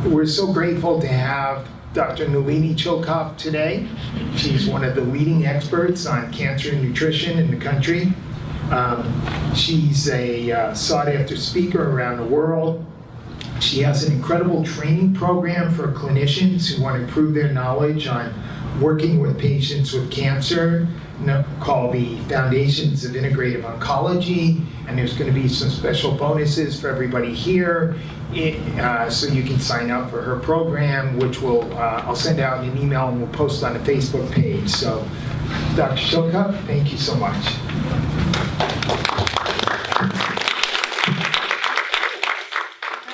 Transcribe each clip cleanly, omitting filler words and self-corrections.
We're so grateful to have Dr. Nalini Chilkov today. She's one of the leading experts on cancer and nutrition in the country. She's a sought-after speaker around the world. She has an incredible training program for clinicians who want to improve their knowledge on working with patients with cancer, called the Foundations of Integrative Oncology, and there's going to be some special bonuses for everybody here, so you can sign up for her program, which I'll send out an email and we'll post on the Facebook page. So, Dr. Chilkov, thank you so much.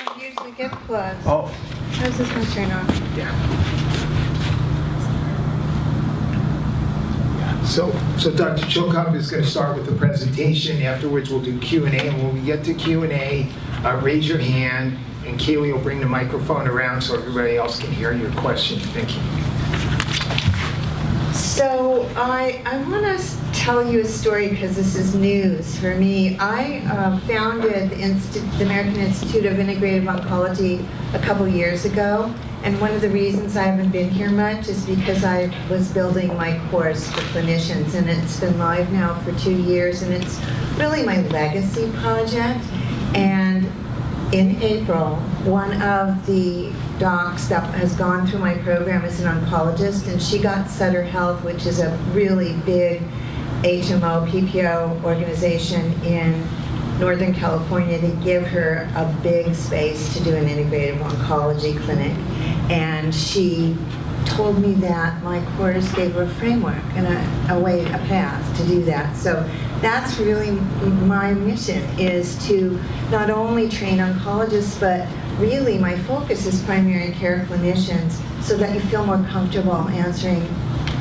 I usually get plugs. Oh. How's this one turn off? Yeah. So Dr. Chilkov is going to start with the presentation. Afterwards, we'll do Q&A. And when we get to Q&A, raise your hand, and Kaylee will bring the microphone around so everybody else can hear your question. Thank you. So I want to tell you a story because this is news for me. I founded the American Institute of Integrative Oncology a couple years ago. And one of the reasons I haven't been here much is because I was building my course for clinicians, and it's been live now for 2 years, and it's really my legacy project. And in April, one of the docs that has gone through my program is an oncologist, and she got Sutter Health, which is a really big HMO, PPO organization in Northern California, to give her a big space to do an integrative oncology clinic. And she told me that my course gave her a framework and a path to do that. So that's really my mission, is to not only train oncologists, but really my focus is primary care clinicians, so that you feel more comfortable answering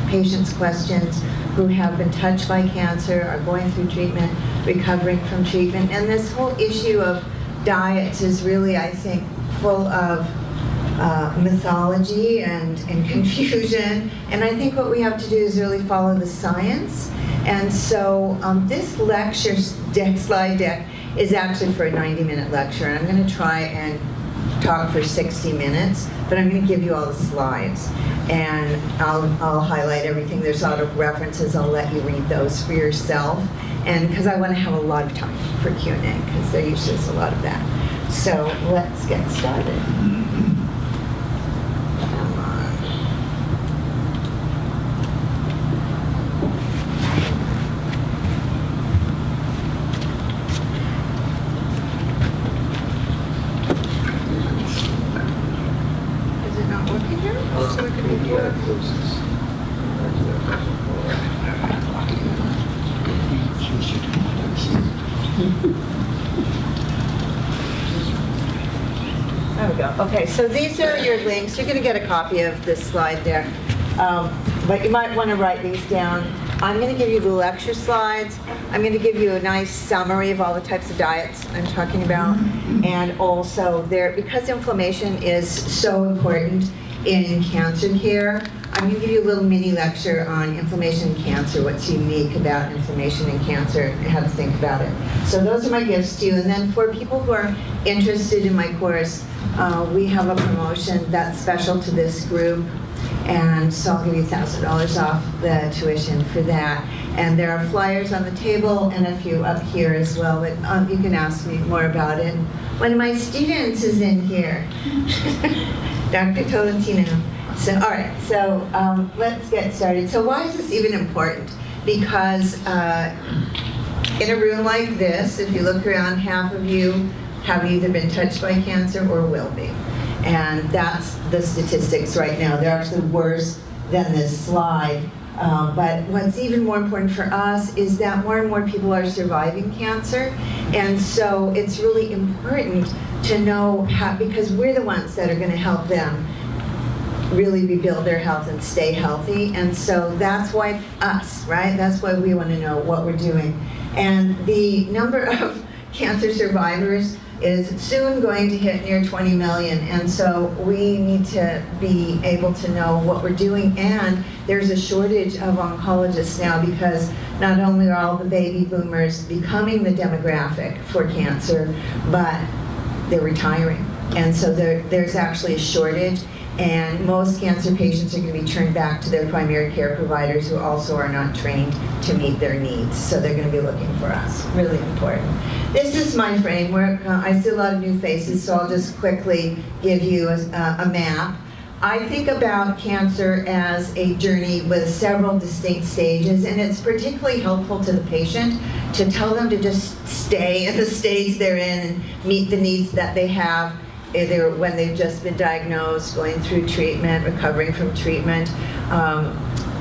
patients' questions who have been touched by cancer, are going through treatment, recovering from treatment. And this whole issue of diets is really, I think, full of mythology and confusion. And I think what we have to do is really follow the science. And so this lecture slide deck is actually for a 90-minute lecture. And I'm going to try and talk for 60 minutes, but I'm going to give you all the slides. And I'll highlight everything. There's a lot of references. I'll let you read those for yourself. And because I want to have a lot of time for Q&A, because there usually is a lot of that. So let's get started. There we go. Okay, so these are your links. You're going to get a copy of this slide deck, but you might want to write these down. I'm going to give you the lecture slides. I'm going to give you a nice summary of all the types of diets I'm talking about, and also because inflammation is so important in cancer care, I'm going to give you a little mini lecture on inflammation and cancer, what's unique about inflammation and cancer, and how to think about it. So those are my gifts to you. And then for people who are interested in my course, we have a promotion that's special to this group. And so I'll give you $1,000 off the tuition for that. And there are flyers on the table and a few up here as well, but you can ask me more about it. One of my students is in here, Dr. Tolentino. So, all right, so let's get started. So why is this even important? Because in a room like this, if you look around, half of you have either been touched by cancer or will be. And that's the statistics right now. They're actually worse than this slide. But what's even more important for us is that more and more people are surviving cancer. And so it's really important to know how, because we're the ones that are going to help them really rebuild their health and stay healthy. And so that's why us, right? That's why we want to know what we're doing. And the number of cancer survivors is soon going to hit near 20 million. And so we need to be able to know what we're doing. And there's a shortage of oncologists now, because not only are all the baby boomers becoming the demographic for cancer, but they're retiring. And so there's actually a shortage, and most cancer patients are going to be turned back to their primary care providers who also are not trained to meet their needs. So they're going to be looking for us. Really important. This is my framework. I see a lot of new faces, so I'll just quickly give you a map. I think about cancer as a journey with several distinct stages, and it's particularly helpful to the patient to tell them to just stay in the stage they're in and meet the needs that they have, either when they've just been diagnosed, going through treatment, recovering from treatment.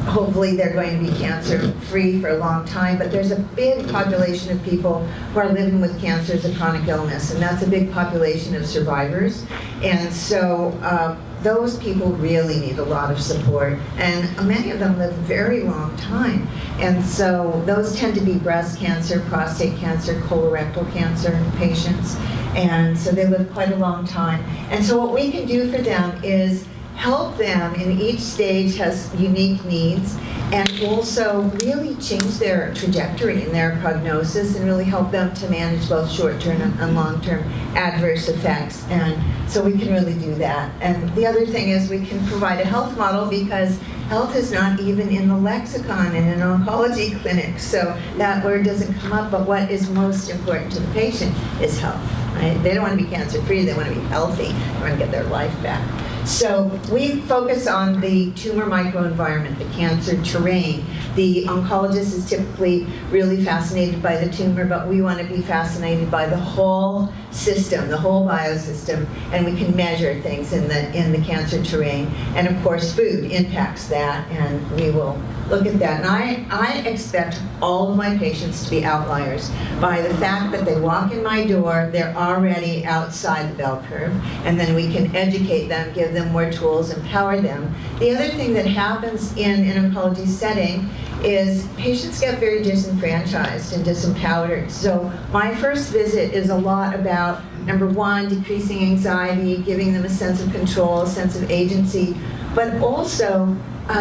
Hopefully they're going to be cancer-free for a long time, but there's a big population of people who are living with cancer as a chronic illness, and that's a big population of survivors. And so those people really need a lot of support, and many of them live a very long time. And so those tend to be breast cancer, prostate cancer, colorectal cancer patients, and so they live quite a long time. And so what we can do for them is help them, and each stage has unique needs, and also really change their trajectory and their prognosis and really help them to manage both short-term and long-term adverse effects. And so we can really do that. And the other thing is we can provide a health model, because health is not even in the lexicon in an oncology clinic. So that word doesn't come up, but what is most important to the patient is health. Right? They don't want to be cancer-free, they want to be healthy, they want to get their life back. So we focus on the tumor microenvironment, the cancer terrain. The oncologist is typically really fascinated by the tumor, but we want to be fascinated by the whole system, the whole biosystem, and we can measure things in the cancer terrain. And of course, food impacts that, and we will look at that. And I expect all of my patients to be outliers. By the fact that they walk in my door, they're already outside the bell curve, and then we can educate them, give them more tools, empower them. The other thing that happens in an oncology setting is patients get very disenfranchised and disempowered. So my first visit is a lot about, number one, decreasing anxiety, giving them a sense of control, a sense of agency, but also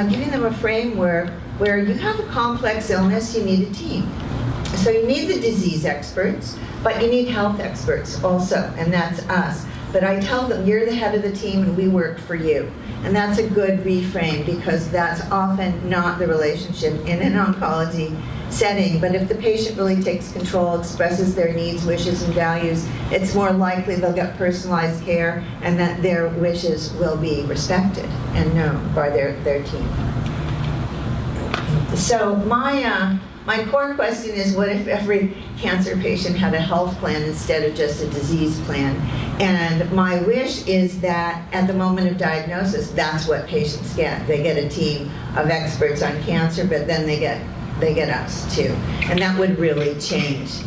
giving them a framework where you have a complex illness, you need a team. So you need the disease experts, but you need health experts also, and that's us. But I tell them, you're the head of the team and we work for you. And that's a good reframe, because that's often not the relationship in an oncology setting. But if the patient really takes control, expresses their needs, wishes, and values, it's more likely they'll get personalized care and that their wishes will be respected and known by their team. So my core question is, what if every cancer patient had a health plan instead of just a disease plan? And my wish is that at the moment of diagnosis, that's what patients get. They get a team of experts on cancer, but then they get us too. And that would really change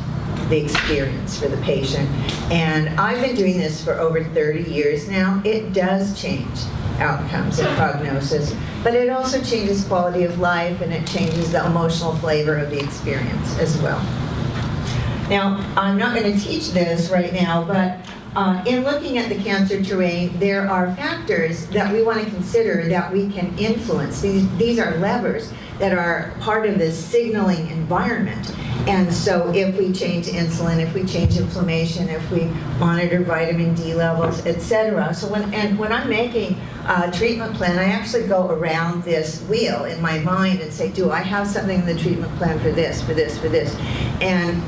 the experience for the patient. And I've been doing this for over 30 years now. It does change outcomes and prognosis, but it also changes quality of life, and it changes the emotional flavor of the experience as well. Now, I'm not going to teach this right now, but in looking at the cancer terrain, there are factors that we want to consider that we can influence. These are levers that are part of this signaling environment. And so if we change insulin, if we change inflammation, if we monitor vitamin D levels, etc. So when I'm making a treatment plan, I actually go around this wheel in my mind and say, do I have something in the treatment plan for this, for this, for this? And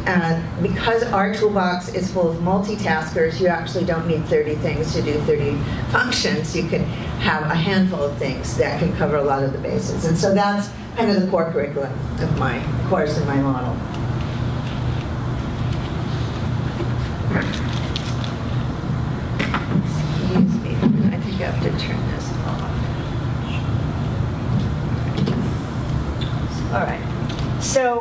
because our toolbox is full of multitaskers, you actually don't need 30 things to do 30 functions. You can have a handful of things that can cover a lot of the bases. And so that's kind of the core curriculum of my course and my model. Excuse me, I think I have to turn this off. All right. So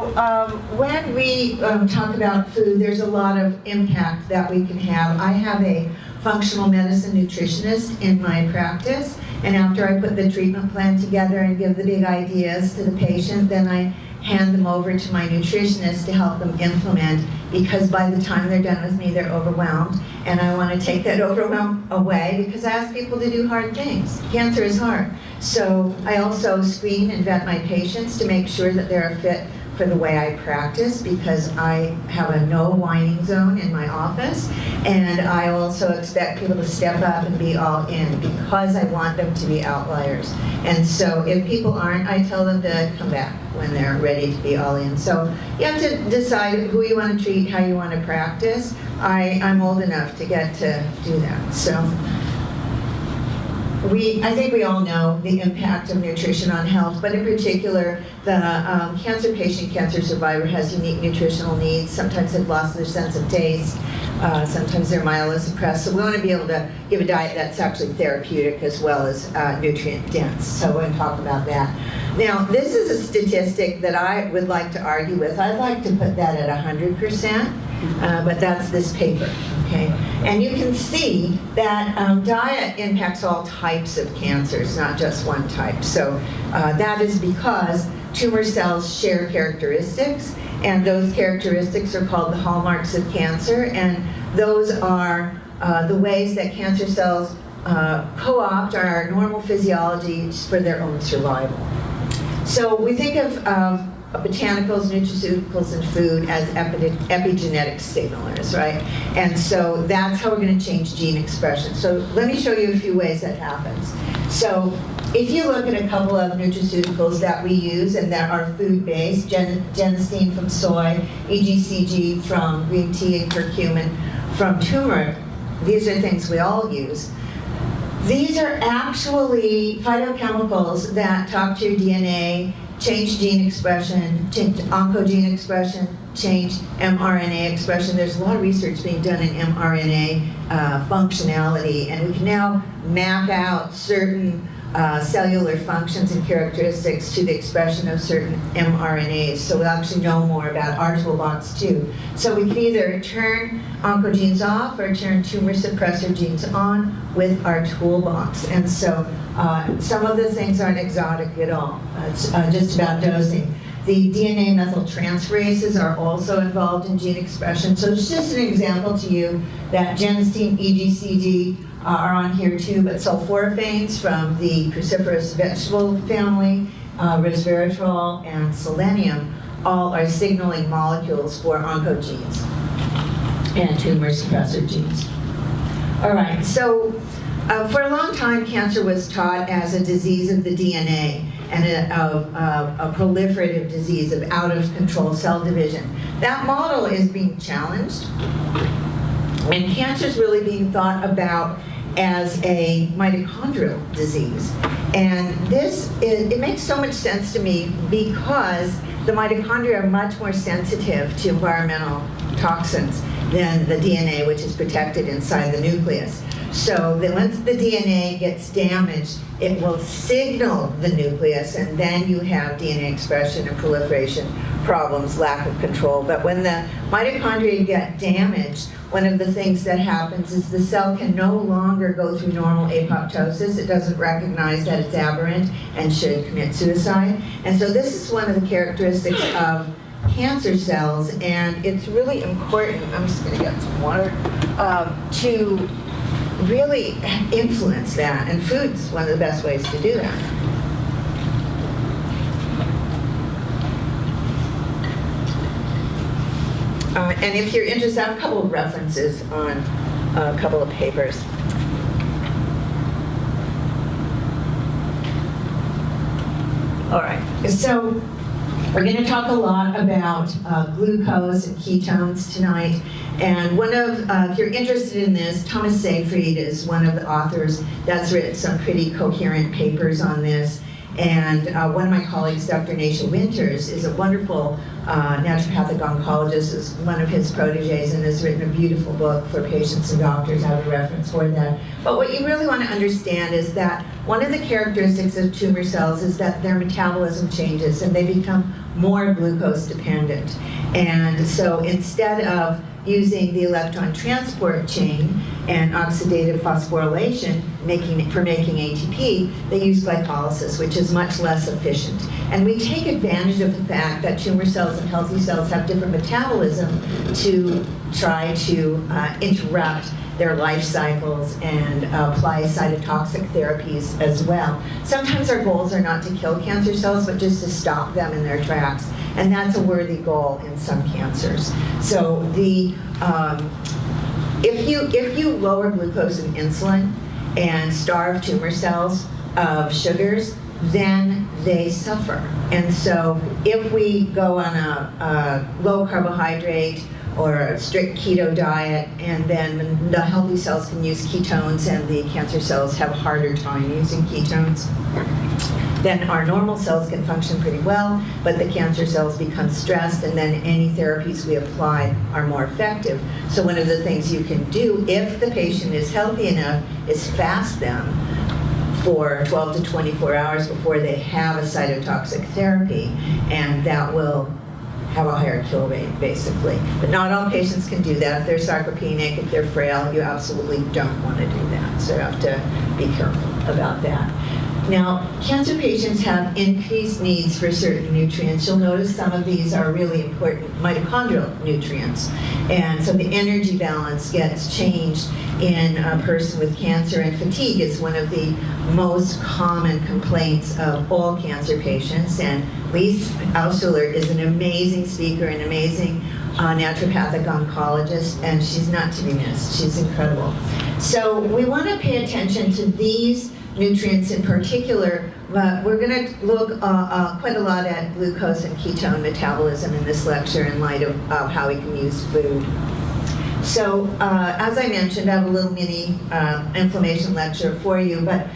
when we talk about food, there's a lot of impact that we can have. I have a functional medicine nutritionist in my practice, and after I put the treatment plan together and give the big ideas to the patient, then I hand them over to my nutritionist to help them implement, because by the time they're done with me, they're overwhelmed, and I want to take that overwhelm away, because I ask people to do hard things. Cancer is hard. So I also screen and vet my patients to make sure that they're a fit for the way I practice because I have a no whining zone in my office, and I also expect people to step up and be all in because I want them to be outliers. And so if people aren't, I tell them to come back when they're ready to be all in. So you have to decide who you want to treat, how you want to practice. I'm old enough to get to do that. So I think we all know the impact of nutrition on health, but in particular, the cancer patient, cancer survivor has unique nutritional needs. Sometimes they've lost their sense of taste. Sometimes they're myelosuppressed. So we want to be able to give a diet that's actually therapeutic as well as nutrient dense. So we're going to talk about that. Now, this is a statistic that I would like to argue with. I'd like to put that at 100%, but that's this paper. Okay, and you can see that diet impacts all types of cancers, not just one type. So that is because tumor cells share characteristics, and those characteristics are called the hallmarks of cancer, and those are the ways that cancer cells co-opt our normal physiology for their own survival. So we think of botanicals, nutraceuticals, and food as epigenetic signalers, right? And so that's how we're going to change gene expression. So let me show you a few ways that happens. So if you look at a couple of nutraceuticals that we use and that are food-based, genistein from soy, EGCG from green tea and curcumin from turmeric, these are things we all use. These are actually phytochemicals that talk to your DNA, change gene expression, change oncogene expression, change mRNA expression. There's a lot of research being done in mRNA functionality, and we can now map out certain cellular functions and characteristics to the expression of certain mRNAs. So we'll actually know more about our toolbox too. So we can either turn oncogenes off or turn tumor suppressor genes on with our toolbox. And so some of the things aren't exotic at all. It's just about dosing. The DNA methyltransferases are also involved in gene expression. So it's just an example to you that genistein, EGCG are on here too, but sulforaphanes from the cruciferous vegetable family, resveratrol, and selenium all are signaling molecules for oncogenes and tumor suppressor genes. All right, so for a long time, cancer was taught as a disease of the DNA and a proliferative disease of out-of-control cell division. That model is being challenged, and cancer is really being thought about as a mitochondrial disease. And it makes so much sense to me because the mitochondria are much more sensitive to environmental toxins than the DNA, which is protected inside the nucleus. So that once the DNA gets damaged, it will signal the nucleus, and then you have DNA expression and proliferation problems, lack of control. But when the mitochondria get damaged, one of the things that happens is the cell can no longer go through normal apoptosis. It doesn't recognize that it's aberrant and should commit suicide. And so this is one of the characteristics of cancer cells, and it's really important, I'm just going to get some water, to really influence that, and food's one of the best ways to do that. And if you're interested, I have a couple of references on a couple of papers. All right, so we're going to talk a lot about glucose and ketones tonight. And one of, if you're interested in this, Thomas Seyfried is one of the authors that's written some pretty coherent papers on this. And one of my colleagues, Dr. Nasha Winters, is a wonderful naturopathic oncologist, is one of his proteges, and has written a beautiful book for patients and doctors. I have a reference for that. But what you really want to understand is that one of the characteristics of tumor cells is that their metabolism changes and they become more glucose dependent. And so instead of using the electron transport chain and oxidative phosphorylation for making ATP, they use glycolysis, which is much less efficient. And we take advantage of the fact that tumor cells and healthy cells have different metabolism to try to interrupt their life cycles and apply cytotoxic therapies as well. Sometimes our goals are not to kill cancer cells, but just to stop them in their tracks. And that's a worthy goal in some cancers. So if you lower glucose and insulin and starve tumor cells of sugars, then they suffer. And so if we go on a low carbohydrate or a strict keto diet, and then the healthy cells can use ketones and the cancer cells have a harder time using ketones, then our normal cells can function pretty well, but the cancer cells become stressed, and then any therapies we apply are more effective. So one of the things you can do, if the patient is healthy enough, is fast them for 12 to 24 hours before they have a cytotoxic therapy, and that will have a higher kill rate, basically. But not all patients can do that. If they're sarcopenic, if they're frail, you absolutely don't want to do that. So you have to be careful about that. Now, cancer patients have increased needs for certain nutrients. You'll notice some of these are really important mitochondrial nutrients. And so the energy balance gets changed in a person with cancer, and fatigue is one of the most common complaints of all cancer patients. And Lise Cellular is an amazing speaker, an amazing naturopathic oncologist, and she's not to be missed. She's incredible. So we want to pay attention to these nutrients in particular, but we're going to look quite a lot at glucose and ketone metabolism in this lecture in light of how we can use food. So as I mentioned, I have a little mini inflammation lecture for you, but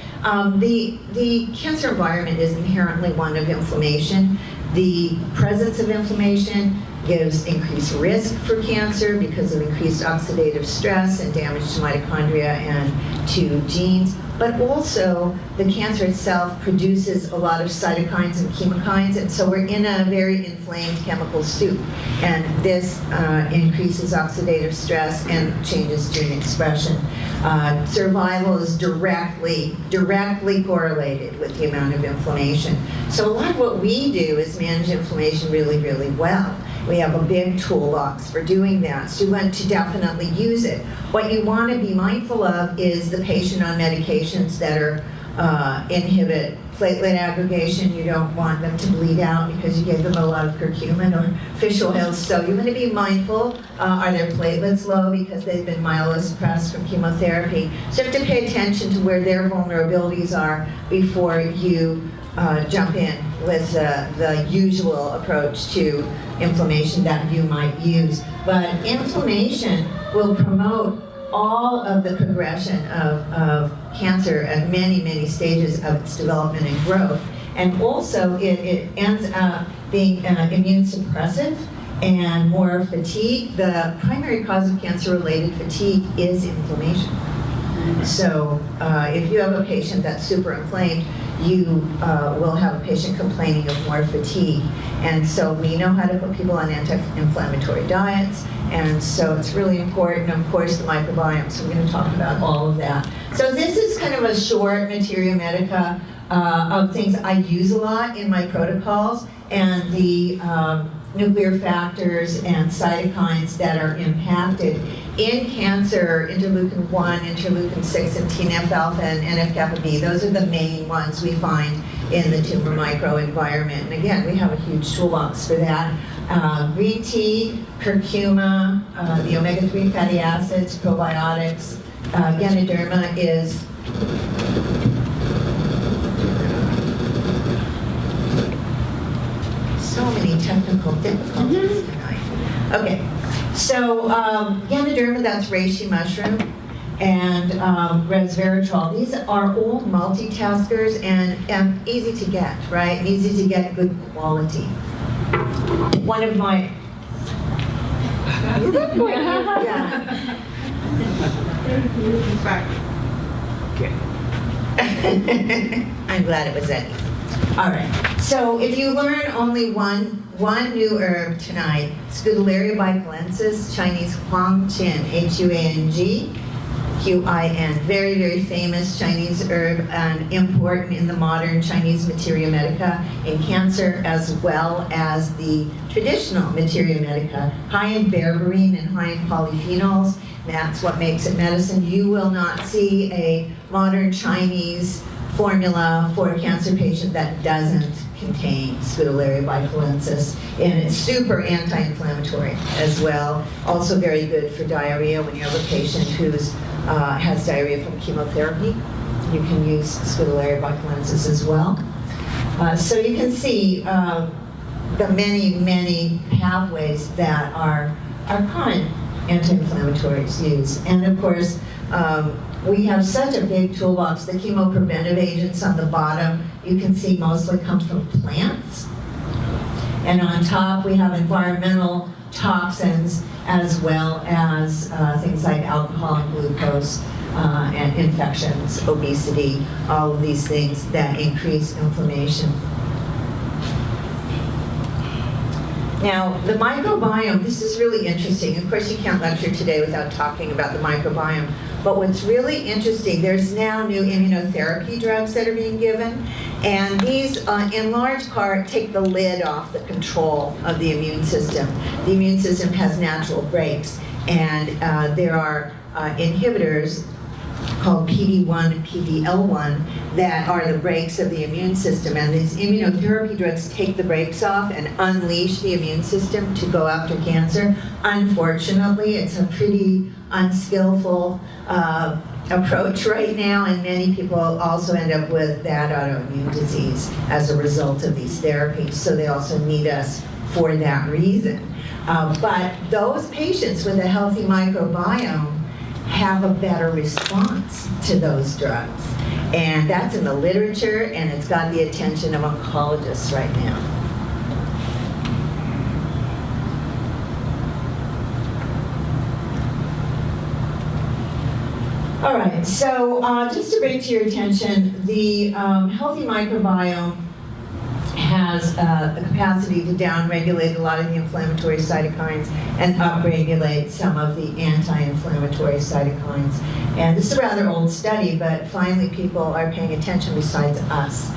the cancer environment is inherently one of inflammation. The presence of inflammation gives increased risk for cancer because of increased oxidative stress and damage to mitochondria and to genes. But also, the cancer itself produces a lot of cytokines and chemokines, and so we're in a very inflamed chemical soup. And this increases oxidative stress and changes gene expression. Survival is directly correlated with the amount of inflammation. So a lot of what we do is manage inflammation really, really well. We have a big toolbox for doing that, so you want to definitely use it. What you want to be mindful of is the patient on medications that are inhibit platelet aggregation. You don't want them to bleed out because you gave them a lot of curcumin or fish oils. So you want to be mindful, are their platelets low because they've been myelosuppressed from chemotherapy? So you have to pay attention to where their vulnerabilities are before you jump in with the usual approach to inflammation that you might use. But inflammation will promote all of the progression of cancer at many, many stages of its development and growth. And also it ends up being immune suppressive and more fatigue. The primary cause of cancer-related fatigue is inflammation. So if you have a patient that's super inflamed, you will have a patient complaining of more fatigue. And so we know how to put people on anti-inflammatory diets, and so it's really important, of course, the microbiome, so we're going to talk about all of that. So this is kind of a short materia medica of things I use a lot in my protocols, and the nuclear factors and cytokines that are impacted in cancer: interleukin 1, interleukin 6, and TNF-alpha and NF-kappa B. Those are the main ones we find in the tumor microenvironment. And again, we have a huge toolbox for that. Green tea, curcuma, the omega-3 fatty acids, probiotics. Ganoderma is so many technical difficulties tonight. Okay, so Ganoderma, that's reishi mushroom, and resveratrol. These are all multitaskers and easy to get, right? And easy to get good quality. One of my... Look what you've done. Okay. I'm glad it was that easy. All right, so if you learn only one new herb tonight, Scutellaria bicalensis, Chinese Huangqin, Huang Qin, very, very famous Chinese herb and important in the modern Chinese materia medica in cancer, as well as the traditional materia medica, high in berberine and high in polyphenols. That's what makes it medicine. You will not see a modern Chinese formula for a cancer patient that doesn't contain Scutellaria bicalensis, and it's super anti-inflammatory as well. Also very good for diarrhea when you have a patient who has diarrhea from chemotherapy. You can use Scutellaria bicalensis as well. So you can see the many pathways that our current anti-inflammatories use. And of course, we have such a big toolbox. The chemopreventive agents on the bottom, you can see mostly come from plants. And on top, we have environmental toxins as well as things like alcohol and glucose and infections, obesity, all of these things that increase inflammation. Now, the microbiome, this is really interesting. Of course, you can't lecture today without talking about the microbiome. But what's really interesting, there's now new immunotherapy drugs that are being given. And these, in large part, take the lid off the control of the immune system. The immune system has natural brakes. And there are inhibitors called PD-1 and PD-L1 that are the brakes of the immune system. And these immunotherapy drugs take the brakes off and unleash the immune system to go after cancer. Unfortunately, it's a pretty unskillful approach right now, and many people also end up with bad autoimmune disease as a result of these therapies. So they also need us for that reason. But those patients with a healthy microbiome have a better response to those drugs. And that's in the literature, and it's got the attention of oncologists right now. All right, so just to bring to your attention, the healthy microbiome has the capacity to downregulate a lot of the inflammatory cytokines and upregulate some of the anti-inflammatory cytokines. And this is a rather old study, but finally people are paying attention besides us.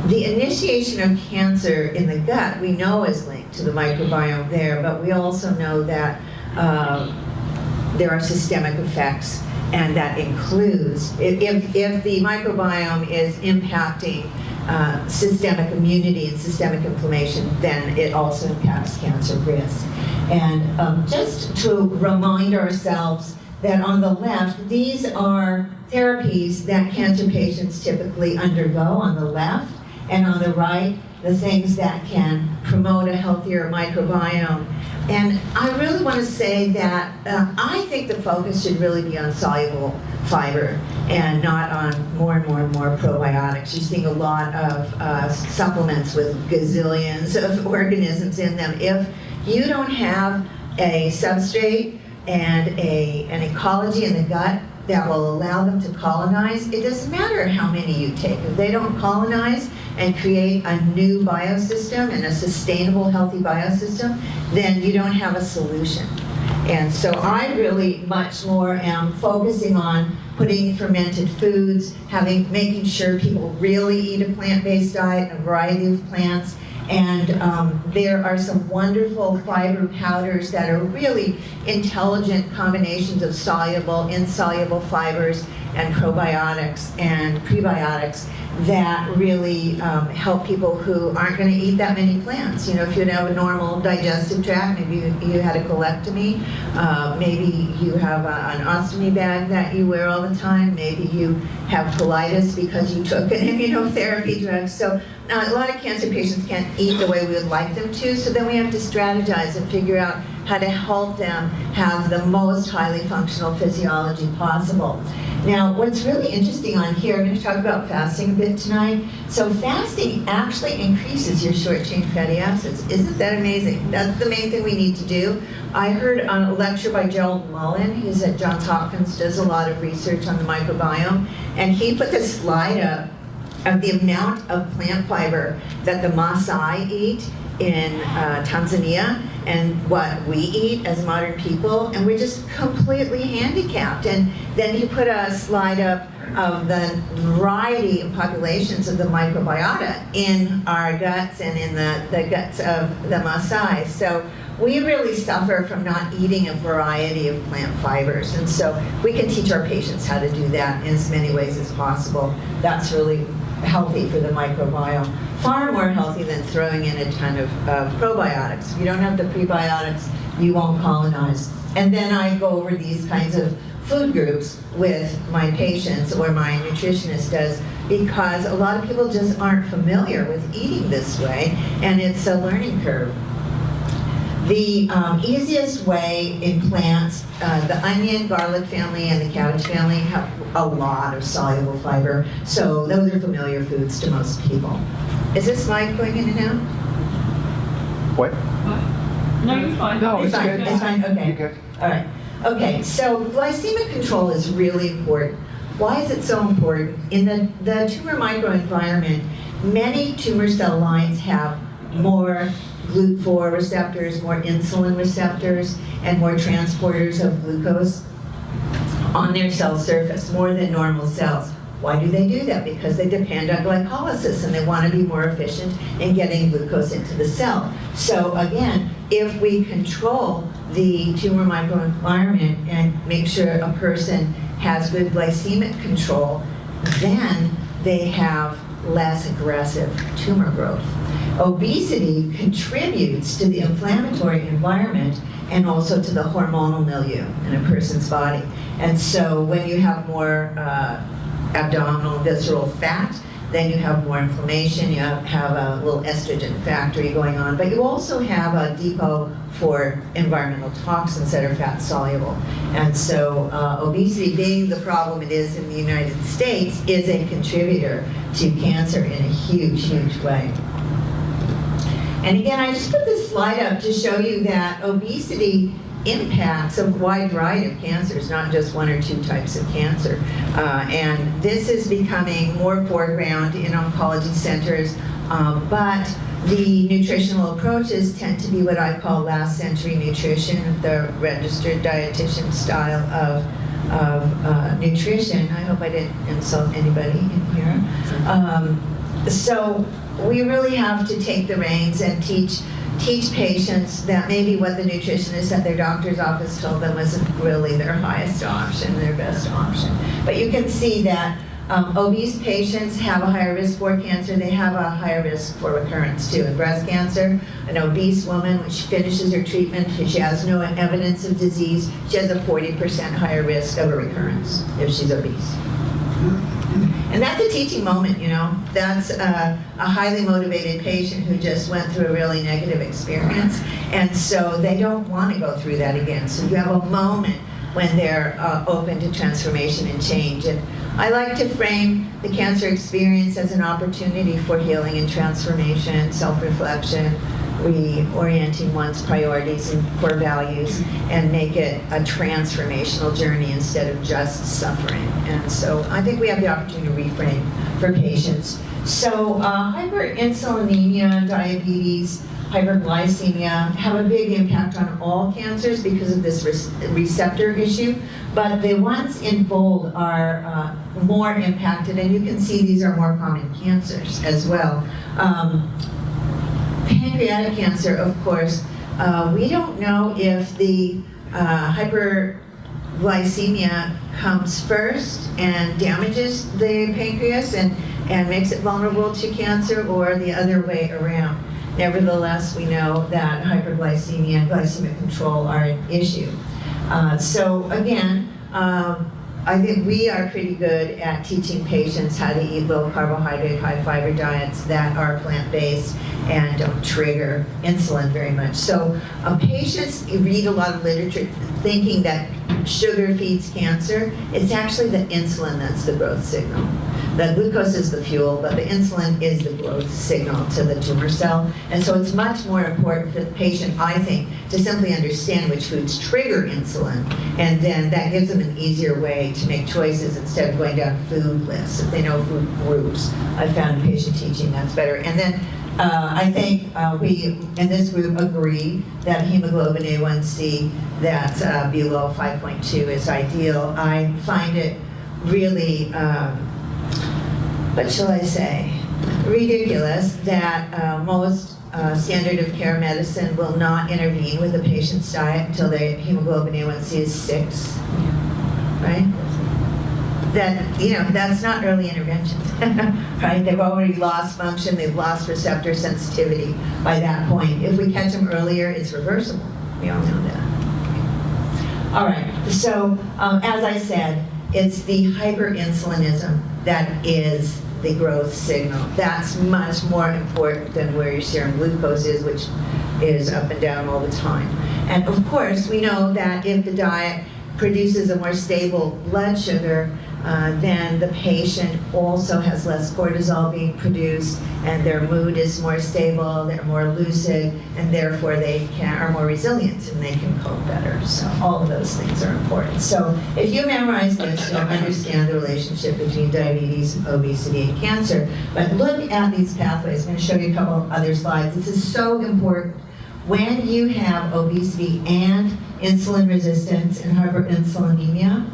The initiation of cancer in the gut we know is linked to the microbiome there, but we also know that there are systemic effects. And that includes, if the microbiome is impacting systemic immunity and systemic inflammation, then it also impacts cancer risk. And just to remind ourselves that on the left, these are therapies that cancer patients typically undergo on the left, and on the right, the things that can promote a healthier microbiome. And I really want to say that I think the focus should really be on soluble fiber and not on more and more probiotics. You're seeing a lot of supplements with gazillions of organisms in them. If you don't have a substrate and an ecology in the gut that will allow them to colonize, it doesn't matter how many you take. If they don't colonize and create a new biosystem and a sustainable, healthy biosystem, then you don't have a solution. And so I really much more am focusing on putting fermented foods, making sure people really eat a plant-based diet, a variety of plants, and there are some wonderful fiber powders that are really intelligent combinations of soluble, insoluble fibers and probiotics and prebiotics that really help people who aren't going to eat that many plants. You know, if you have a normal digestive tract, maybe you had a colectomy, maybe you have an ostomy bag that you wear all the time, maybe you have colitis because you took an immunotherapy drug. So a lot of cancer patients can't eat the way we would like them to, so then we have to strategize and figure out how to help them have the most highly functional physiology possible. Now, what's really interesting on here, I'm going to talk about fasting a bit tonight. So fasting actually increases your short-chain fatty acids. Isn't that amazing? That's the main thing we need to do. I heard on a lecture by Gerald Mullen, who's at Johns Hopkins, does a lot of research on the microbiome, and he put this slide up of the amount of plant fiber that the Maasai eat in Tanzania and what we eat as modern people, and we're just completely handicapped. And then he put a slide up of the variety of populations of the microbiota in our guts and in the guts of the Maasai. So we really suffer from not eating a variety of plant fibers. And so we can teach our patients how to do that in as many ways as possible. That's really healthy for the microbiome. Far more healthy than throwing in a ton of probiotics. If you don't have the prebiotics, you won't colonize. And then I go over these kinds of food groups with my patients, or my nutritionist does, because a lot of people just aren't familiar with eating this way, and it's a learning curve. The easiest way in plants, the onion, garlic family, and the cabbage family have a lot of soluble fiber, so those are familiar foods to most people. Is this mic going in and out? What? No, you're fine. No, It's fine, good. it's fine, okay. You're good. All right. Okay, so glycemic control is really important. Why is it so important? In the tumor microenvironment, many tumor cell lines have more GLUT4 receptors, more insulin receptors, and more transporters of glucose on their cell surface, more than normal cells. Why do they do that? Because they depend on glycolysis and they want to be more efficient in getting glucose into the cell. So again, if we control the tumor microenvironment and make sure a person has good glycemic control, then they have less aggressive tumor growth. Obesity contributes to the inflammatory environment and also to the hormonal milieu in a person's body. And so when you have more abdominal visceral fat, then you have more inflammation, you have a little estrogen factory going on, but you also have a depot for environmental toxins that are fat soluble. And so obesity, being the problem it is in the United States, is a contributor to cancer in a huge, huge way. And again, I just put this slide up to show you that obesity impacts a wide variety of cancers, not just one or two types of cancer. And this is becoming more foreground in oncology centers, but the nutritional approaches tend to be what I call last century nutrition, the registered dietitian style of nutrition. I hope I didn't insult anybody in here. So we really have to take the reins and teach patients that maybe what the nutritionist at their doctor's office told them wasn't really their highest option, their best option. But you can see that obese patients have a higher risk for cancer. They have a higher risk for recurrence too. In breast cancer, an obese woman, when she finishes her treatment, if she has no evidence of disease, she has a 40% higher risk of a recurrence if she's obese. And that's a teaching moment, you know. That's a highly motivated patient who just went through a really negative experience, and so they don't want to go through that again. So you have a moment when they're open to transformation and change. And I like to frame the cancer experience as an opportunity for healing and transformation, self-reflection, reorienting one's priorities and core values, and make it a transformational journey instead of just suffering. And so I think we have the opportunity to reframe for patients. So hyperinsulinemia, diabetes, hyperglycemia have a big impact on all cancers because of this receptor issue, but the ones in bold are more impacted, and you can see these are more common cancers as well. Pancreatic cancer, of course, we don't know if the hyperglycemia comes first and damages the pancreas and makes it vulnerable to cancer, or the other way around. Nevertheless, we know that hyperglycemia and glycemic control are an issue. So again, I think we are pretty good at teaching patients how to eat low carbohydrate, high fiber diets that are plant-based and don't trigger insulin very much. So patients read a lot of literature thinking that sugar feeds cancer. It's actually the insulin that's the growth signal. The glucose is the fuel, but the insulin is the growth signal to the tumor cell. And so it's much more important for the patient, I think, to simply understand which foods trigger insulin, and then that gives them an easier way to make choices instead of going down food lists. If they know food groups, I found patient teaching that's better. And then I think we, in this group, agree that hemoglobin A1C that's below 5.2 is ideal. I find it really, what shall I say? ridiculous that most standard of care medicine will not intervene with a patient's diet until their hemoglobin A1C is 6, right? That, you know, that's not early intervention, right? They've already lost function, they've lost receptor sensitivity by that point. If we catch them earlier, it's reversible. We all know that. All right, so as I said, it's the hyperinsulinism that is the growth signal. That's much more important than where your serum glucose is, which is up and down all the time. And of course, we know that if the diet produces a more stable blood sugar, then the patient also has less cortisol being produced, and their mood is more stable, they're more lucid, and therefore they are more resilient and they can cope better. So all of those things are important. So if you memorize this, you'll understand the relationship between diabetes, obesity, and cancer. But look at these pathways. I'm going to show you a couple of other slides. This is so important. When you have obesity and insulin resistance and hyperinsulinemia,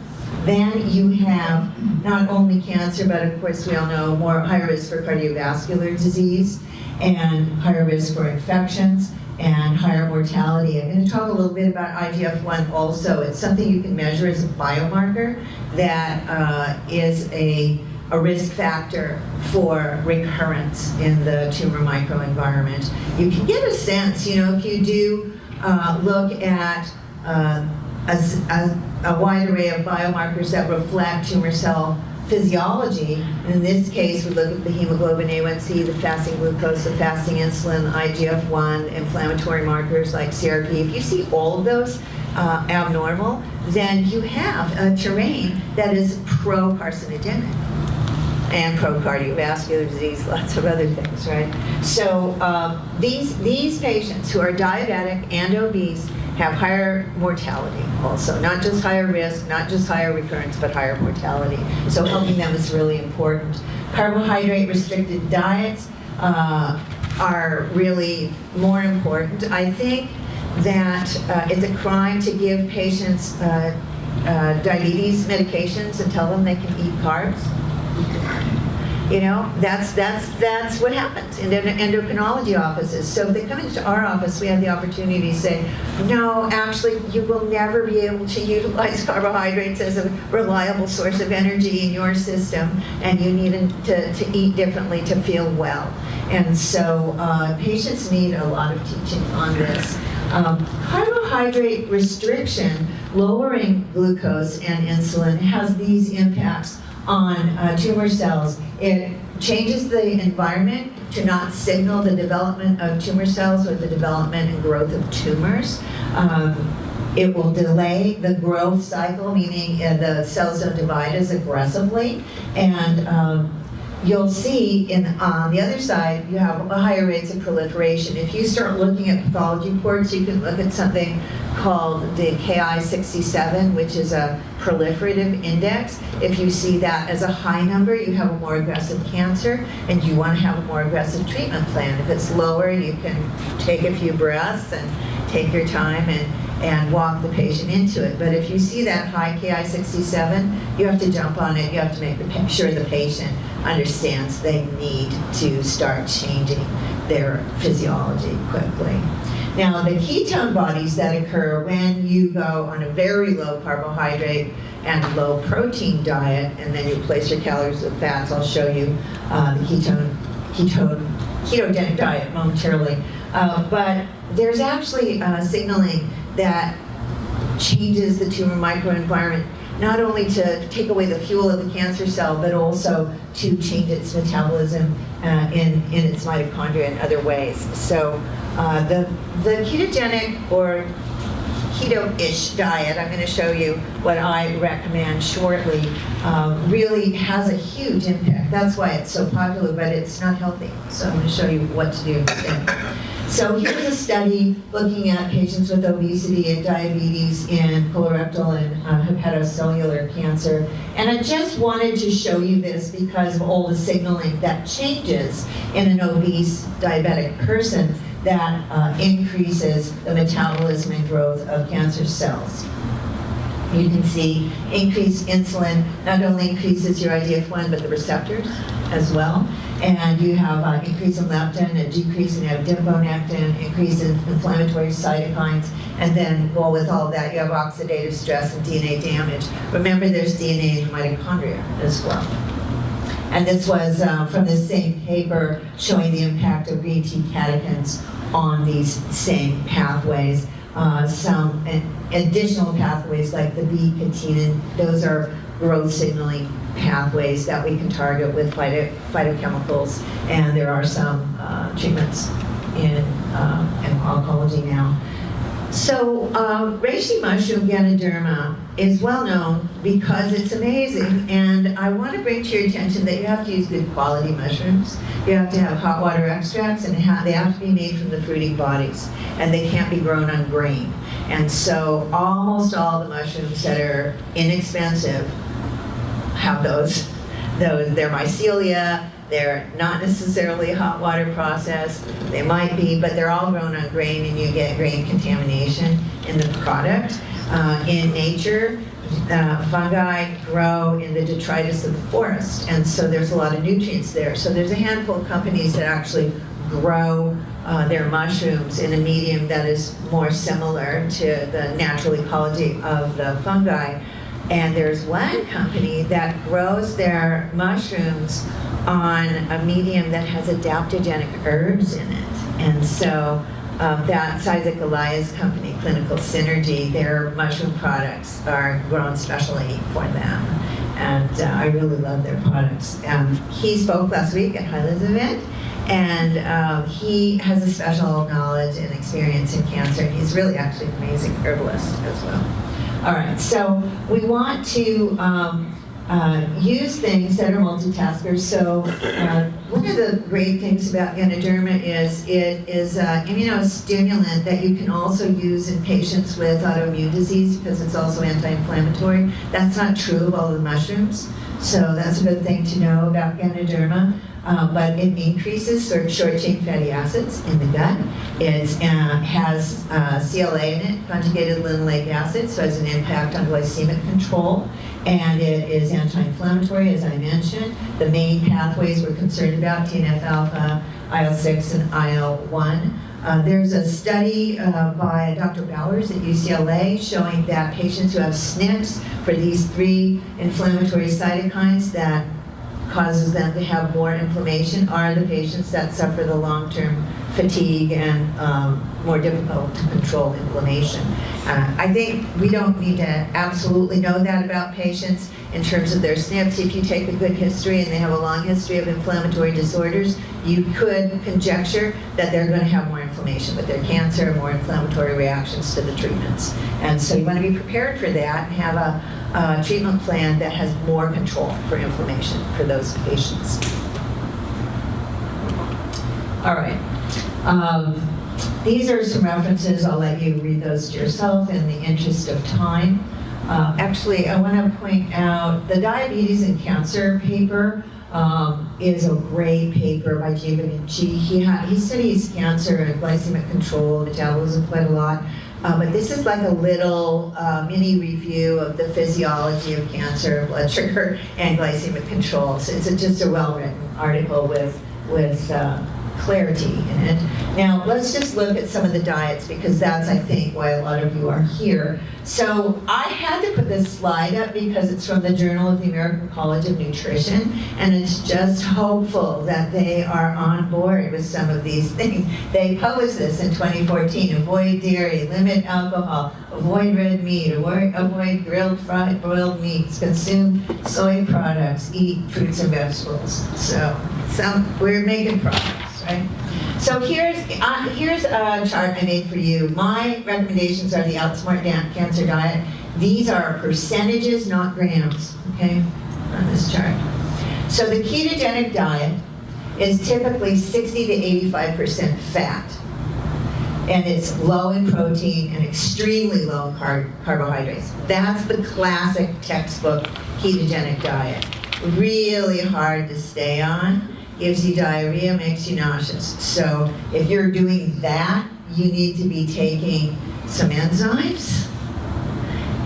then you have not only cancer, but of course we all know more higher risk for cardiovascular disease and higher risk for infections and higher mortality. I'm going to talk a little bit about IGF-1 also. It's something you can measure as a biomarker that is a risk factor for recurrence in the tumor microenvironment. You can get a sense, you know, if you do look at a wide array of biomarkers that reflect tumor cell physiology. In this case, we look at the hemoglobin A1C, the fasting glucose, the fasting insulin, IGF-1, inflammatory markers like CRP. If you see all of those abnormal, then you have a terrain that is pro-carcinogenic and pro-cardiovascular disease, lots of other things, right? So these patients who are diabetic and obese have higher mortality also, not just higher risk, not just higher recurrence, but higher mortality. So helping them is really important. Carbohydrate-restricted diets are really more important. I think that it's a crime to give patients diabetes medications and tell them they can eat carbs. You know, that's what happens in endocrinology offices. So if they come into our office, we have the opportunity to say, no, actually, you will never be able to utilize carbohydrates as a reliable source of energy in your system, and you need to eat differently to feel well. And so patients need a lot of teaching on this. Carbohydrate restriction, lowering glucose and insulin, has these impacts on tumor cells. It changes the environment to not signal the development of tumor cells or the development and growth of tumors. It will delay the growth cycle, meaning the cells don't divide as aggressively. And you'll see on the other side, you have higher rates of proliferation. If you start looking at pathology reports, you can look at something called the Ki-67, which is a proliferative index. If you see that as a high number, you have a more aggressive cancer, and you want to have a more aggressive treatment plan. If it's lower, you can take a few breaths and take your time and walk the patient into it. But if you see that high Ki-67, you have to jump on it. You have to make sure the patient understands they need to start changing their physiology quickly. Now, the ketone bodies that occur when you go on a very low carbohydrate and low protein diet, and then you replace your calories with fats. I'll show you the ketogenic diet momentarily. But there's actually signaling that changes the tumor microenvironment, not only to take away the fuel of the cancer cell, but also to change its metabolism in its mitochondria in other ways. So the ketogenic or keto-ish diet, I'm going to show you what I recommend shortly, really has a huge impact. That's why it's so popular, but it's not healthy. So I'm going to show you what to do instead. So here's a study looking at patients with obesity and diabetes in colorectal and hepatocellular cancer. And I just wanted to show you this because of all the signaling that changes in an obese diabetic person that increases the metabolism and growth of cancer cells. You can see increased insulin not only increases your IGF-1, but the receptors as well. And you have increase in leptin, a decrease in adiponectin, increase in inflammatory cytokines, and then, well, with all that, you have oxidative stress and DNA damage. Remember, there's DNA in the mitochondria as well. And this was from the same paper showing the impact of green tea catechins on these same pathways. Some additional pathways like the B-catenin, those are growth signaling pathways that we can target with phytochemicals, and there are some treatments in oncology now. So reishi mushroom Ganoderma is well known because it's amazing, and I want to bring to your attention that you have to use good quality mushrooms. You have to have hot water extracts, and they have to be made from the fruiting bodies, and they can't be grown on grain. And so almost all the mushrooms that are inexpensive have those. They're mycelia. They're not necessarily hot water processed. They might be, but they're all grown on grain, and you get grain contamination in the product. In nature, fungi grow in the detritus of the forest, and so there's a lot of nutrients there. So there's a handful of companies that actually grow their mushrooms in a medium that is more similar to the natural ecology of the fungi. And there's one company that grows their mushrooms on a medium that has adaptogenic herbs in it. And so that Isaac Elias company, Clinical Synergy, their mushroom products are grown specially for them. And I really love their products. He spoke last week at Hyla's event, and he has a special knowledge and experience in cancer. And he's really actually an amazing herbalist as well. All right, so we want to use things that are multitaskers. So one of the great things about Ganoderma is it is an immunostimulant that you can also use in patients with autoimmune disease because it's also anti-inflammatory. That's not true of all the mushrooms, so that's a good thing to know about Ganoderma. But it increases short-chain fatty acids in the gut. It has CLA in it, conjugated linoleic acid, so it has an impact on glycemic control. And it is anti-inflammatory, as I mentioned. The main pathways we're concerned about, TNF-alpha, IL-6, and IL-1. There's a study by Dr. Bowers at UCLA showing that patients who have SNPs for these 3 inflammatory cytokines that causes them to have more inflammation are the patients that suffer the long-term fatigue and more difficult to control inflammation. I think we don't need to absolutely know that about patients in terms of their SNPs. If you take a good history and they have a long history of inflammatory disorders, you could conjecture that they're going to have more inflammation with their cancer, more inflammatory reactions to the treatments. And so you want to be prepared for that and have a treatment plan that has more control for inflammation for those patients. All right. These are some references. I'll let you read those to yourself in the interest of time. Actually, I want to point out the Diabetes and Cancer paper is a great paper by Giovannici. He studies cancer and glycemic control, metabolism quite a lot. But this is like a little mini review of the physiology of cancer, blood sugar, and glycemic control. So it's just a well-written article with clarity in it. Now, let's just look at some of the diets because that's, I think, why a lot of you are here. So I had to put this slide up because it's from the Journal of the American College of Nutrition, and it's just hopeful that they are on board with some of these things. They published this in 2014. Avoid dairy, limit alcohol, avoid red meat, avoid grilled, fried, broiled meats, consume soy products, eat fruits and vegetables. So we're making progress, right? So here's a chart I made for you. My recommendations are the Outsmart Cancer diet. These are percentages, not grams, okay, on this chart. So the ketogenic diet is typically 60 to 85% fat. And it's low in protein and extremely low in carbohydrates. That's the classic textbook ketogenic diet. Really hard to stay on. Gives you diarrhea, makes you nauseous. So if you're doing that, you need to be taking some enzymes.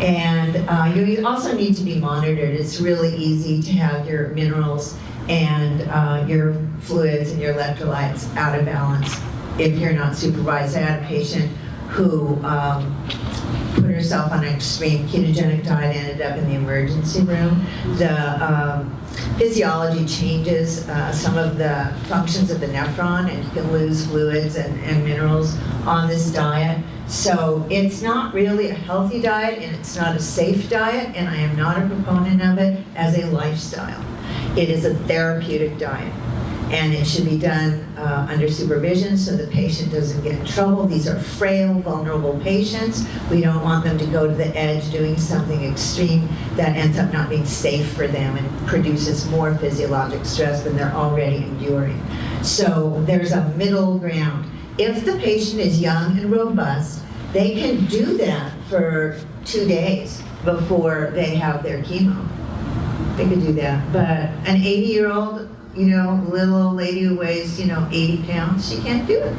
And you also need to be monitored. It's really easy to have your minerals and your fluids and your electrolytes out of balance if you're not supervised. I had a patient who put herself on an extreme ketogenic diet, ended up in the emergency room. The physiology changes some of the functions of the nephron, and you can lose fluids and minerals on this diet. So it's not really a healthy diet, and it's not a safe diet, and I am not a proponent of it as a lifestyle. It is a therapeutic diet, and it should be done under supervision so the patient doesn't get in trouble. These are frail, vulnerable patients. We don't want them to go to the edge doing something extreme that ends up not being safe for them and produces more physiologic stress than they're already enduring. So there's a middle ground. If the patient is young and robust, they can do that for 2 days before they have their chemo. They could do that. But an 80-year-old, little old lady who weighs, 80 pounds, she can't do it.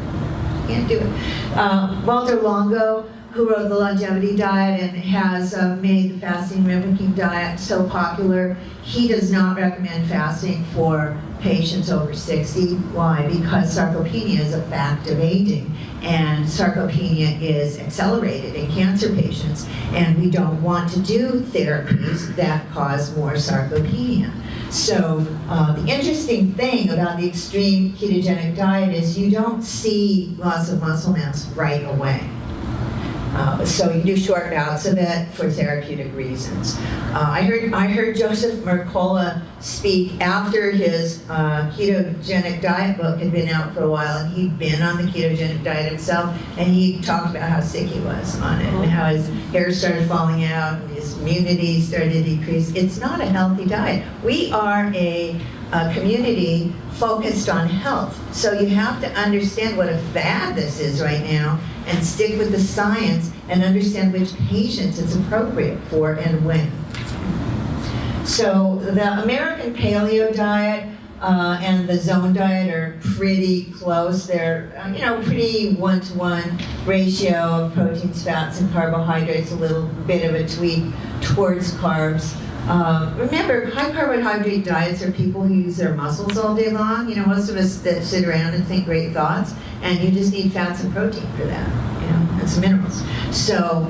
Can't do it. Walter Longo, who wrote The Longevity Diet and has made the fasting mimicking diet so popular, he does not recommend fasting for patients over 60. Why? Because sarcopenia is a fact of aging, and sarcopenia is accelerated in cancer patients, and we don't want to do therapies that cause more sarcopenia. So the interesting thing about the extreme ketogenic diet is you don't see loss of muscle mass right away. So you do short bouts of it for therapeutic reasons. I heard Joseph Mercola speak after his ketogenic diet book had been out for a while, and he'd been on the ketogenic diet himself, and he talked about how sick he was on it, and how his hair started falling out, and his immunity started to decrease. It's not a healthy diet. We are a community focused on health. So you have to understand what a fad this is right now and stick with the science and understand which patients it's appropriate for and when. So the American Paleo diet and the Zone diet are pretty close. They're, pretty one-to-one ratio of proteins, fats, and carbohydrates, a little bit of a tweak towards carbs. Remember, high carbohydrate diets are people who use their muscles all day long. Most of us that sit around and think great thoughts, and you just need fats and protein for that, and some minerals. So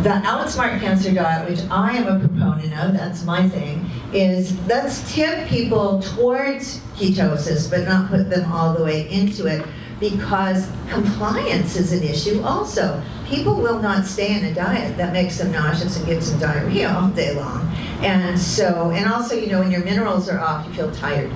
the Outsmart Cancer diet, which I am a proponent of, that's my thing, is let's tip people towards ketosis, but not put them all the way into it, because compliance is an issue also. People will not stay in a diet that makes them nauseous and gives them diarrhea all day long. And also, when your minerals are off, you feel tired.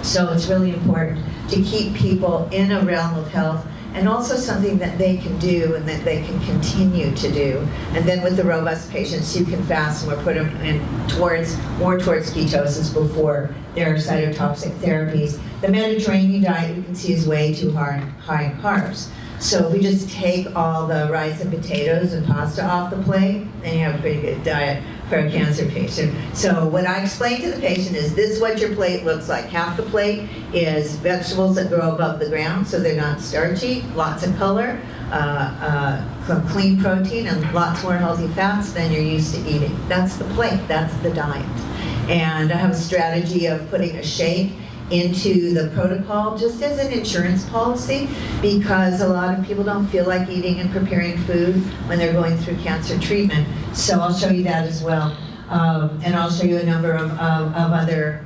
So it's really important to keep people in a realm of health, and also something that they can do and that they can continue to do. And then with the robust patients, you can fast, and we'll put them in more towards ketosis before their cytotoxic therapies. The Mediterranean diet, you can see, is way too high in carbs. So if we just take all the rice and potatoes and pasta off the plate, then you have a pretty good diet for a cancer patient. So what I explain to the patient is, this is what your plate looks like. Half the plate is vegetables that grow above the ground, so they're not starchy, lots of color, some clean protein, and lots more healthy fats than you're used to eating. That's the plate, that's the diet. And I have a strategy of putting a shake into the protocol just as an insurance policy, because a lot of people don't feel like eating and preparing food when they're going through cancer treatment. So I'll show you that as well. And I'll show you a number of other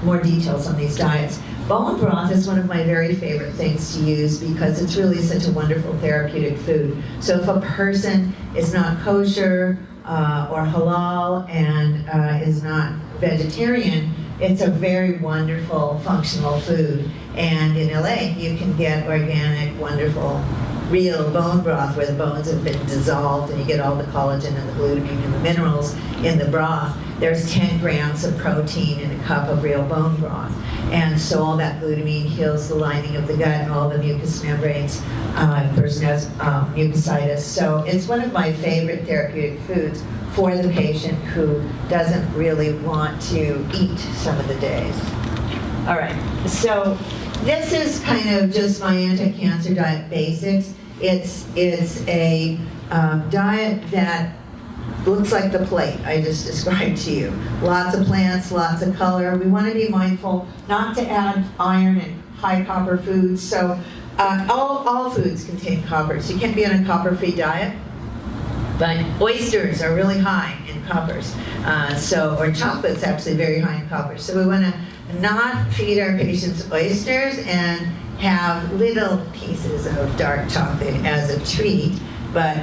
more details on these diets. Bone broth is one of my very favorite things to use because it's really such a wonderful therapeutic food. So if a person is not kosher or halal and is not vegetarian, it's a very wonderful, functional food. And in LA, you can get organic, wonderful, real bone broth where the bones have been dissolved and you get all the collagen and the glutamine and the minerals in the broth. There's 10 grams of protein in a cup of real bone broth. And so all that glutamine heals the lining of the gut and all the mucous membranes. The person has mucositis. So it's one of my favorite therapeutic foods for the patient who doesn't really want to eat some of the days. All right, so this is kind of just my anti-cancer diet basics. It's a diet that looks like the plate I just described to you. Lots of plants, lots of color. We want to be mindful not to add iron and high copper foods. So all foods contain copper, so you can't be on a copper-free diet. But oysters are really high in coppers. Or chocolate's actually very high in copper. So we want to not feed our patients oysters and have little pieces of dark chocolate as a treat. But,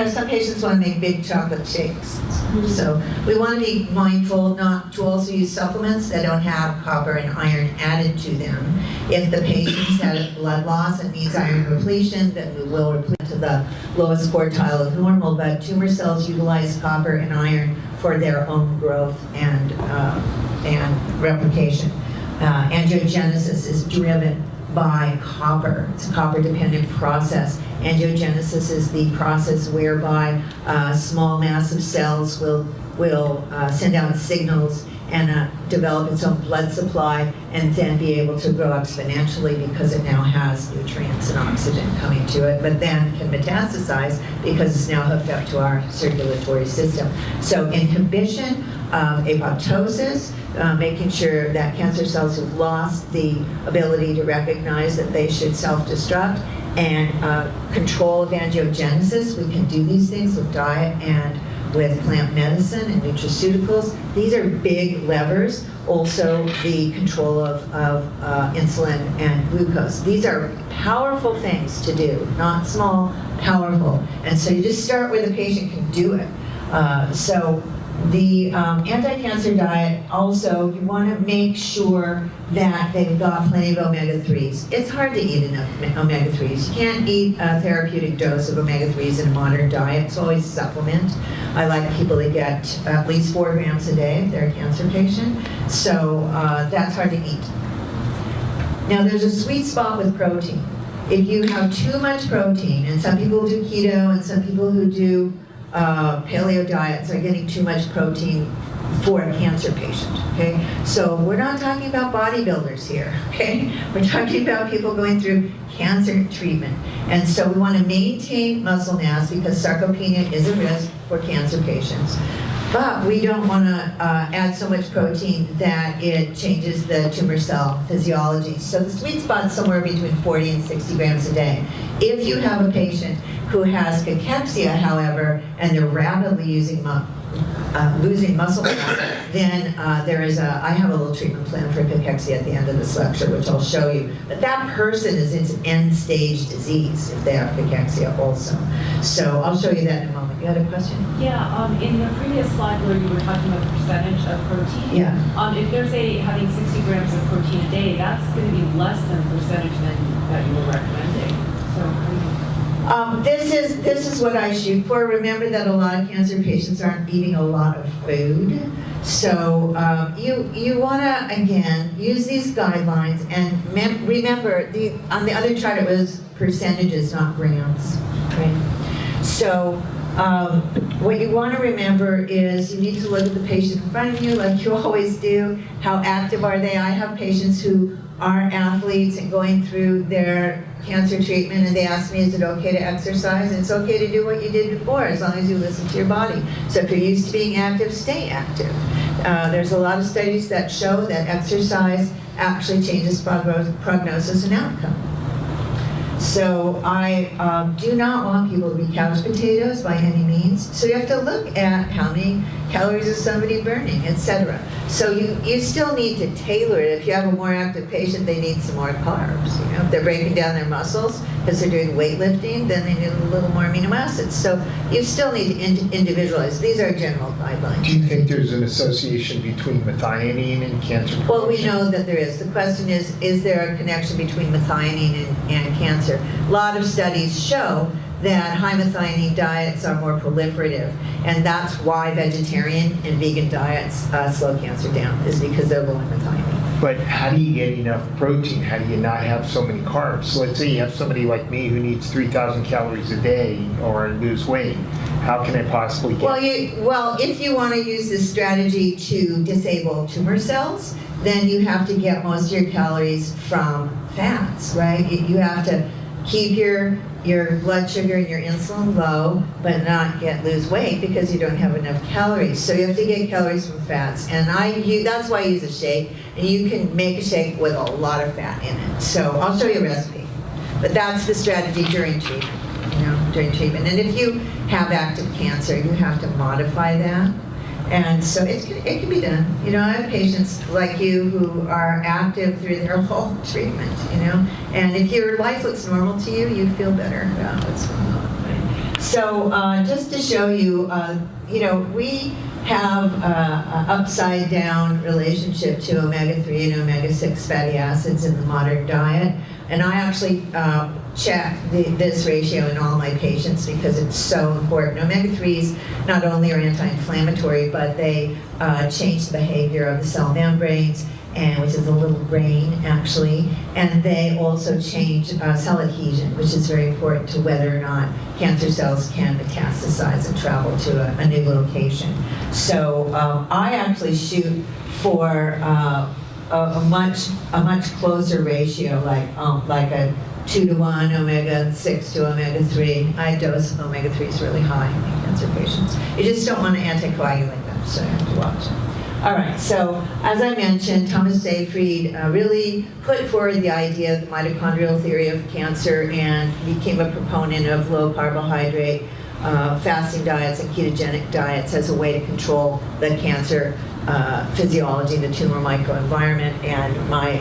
some patients want to make big chocolate shakes. So we want to be mindful not to also use supplements that don't have copper and iron added to them. If the patient's had blood loss and needs iron repletion, then we will replete to the lowest quartile of normal. But tumor cells utilize copper and iron for their own growth and replication. Angiogenesis is driven by copper. It's a copper-dependent process. Angiogenesis is the process whereby small mass of cells will send out signals and develop its own blood supply and then be able to grow exponentially because it now has nutrients and oxygen coming to it, but then can metastasize because it's now hooked up to our circulatory system. So inhibition of apoptosis, making sure that cancer cells who've lost the ability to recognize that they should self-destruct, and control of angiogenesis. We can do these things with diet and with plant medicine and nutraceuticals. These are big levers. Also, the control of insulin and glucose. These are powerful things to do, not small, powerful. And so you just start where the patient can do it. The anti-cancer diet, also, you want to make sure that they've got plenty of omega-3s. It's hard to eat enough omega-3s. You can't eat a therapeutic dose of omega-3s in a modern diet. It's always supplement. I like people to get at least 4 grams a day if they're a cancer patient. So that's hard to eat. Now, there's a sweet spot with protein. If you have too much protein, and some people do keto, and some people who do paleo diets are getting too much protein for a cancer patient, okay? So we're not talking about bodybuilders here, okay? We're talking about people going through cancer treatment. And so we want to maintain muscle mass because sarcopenia is a risk for cancer patients. But we don't want to add so much protein that it changes the tumor cell physiology. So the sweet spot is somewhere between 40 and 60 grams a day. If you have a patient who has cachexia, however, and they're rapidly losing muscle mass, then I have a little treatment plan for cachexia at the end of this lecture, which I'll show you. But that person is in end-stage disease if they have cachexia also. So I'll show you that in a moment. You had a question? Yeah, in the previous slide where you were talking about the percentage of protein, if there's having 60 grams of protein a day, that's going to be less than the percentage that you were recommending. So how do you... This is what I shoot for. Remember that a lot of cancer patients aren't eating a lot of food. So you want to, again, use these guidelines and remember, on the other chart it was percentages, not grams, right? So what you want to remember is you need to look at the patient in front of you like you always do. How active are they? I have patients who are athletes and going through their cancer treatment, and they ask me, is it okay to exercise? And it's okay to do what you did before, as long as you listen to your body. So if you're used to being active, stay active. There's a lot of studies that show that exercise actually changes prognosis and outcome. So I do not want people to be couch potatoes by any means. So you have to look at how many calories is somebody burning, etc. So you still need to tailor it. If you have a more active patient, they need some more carbs. You know, if they're breaking down their muscles because they're doing weightlifting, then they need a little more amino acids. So you still need to individualize. These are general guidelines. Do you think there's an association between methionine and cancer promotion? Well, we know that there is. The question is there a connection between methionine and cancer? A lot of studies show that high methionine diets are more proliferative, and that's why vegetarian and vegan diets slow cancer down, is because they're low in methionine. But how do you get enough protein? How do you not have so many carbs? So let's say you have somebody like me who needs 3,000 calories a day or lose weight. How can I possibly get... Well, if you want to use this strategy to disable tumor cells, then you have to get most of your calories from fats, right? You have to keep your blood sugar and your insulin low, but not lose weight because you don't have enough calories. So you have to get calories from fats, and that's why I use a shake. And you can make a shake with a lot of fat in it. So I'll show you a recipe, but that's the strategy during treatment. During treatment. And if you have active cancer, you have to modify that. And so it can be done. I have patients like you who are active through their whole treatment, and if your life looks normal to you, you feel better about what's going on. So just to show you, we have an upside down relationship to omega-3 and omega-6 fatty acids in the modern diet. And I actually check this ratio in all my patients because it's so important. Omega-3s not only are anti-inflammatory, but they change the behavior of the cell membranes, which is a little brain actually, and they also change cell adhesion, which is very important to whether or not cancer cells can metastasize and travel to a new location. So I actually shoot for a much closer ratio, like a 2-to-1 omega-6 to omega-3. I dose omega-3s really high in cancer patients. You just don't want to anticoagulate them, so you have to watch. All right, so as I mentioned, Thomas Seyfried really put forward the idea of the mitochondrial theory of cancer and became a proponent of low carbohydrate fasting diets and ketogenic diets as a way to control the cancer physiology, the tumor microenvironment. And my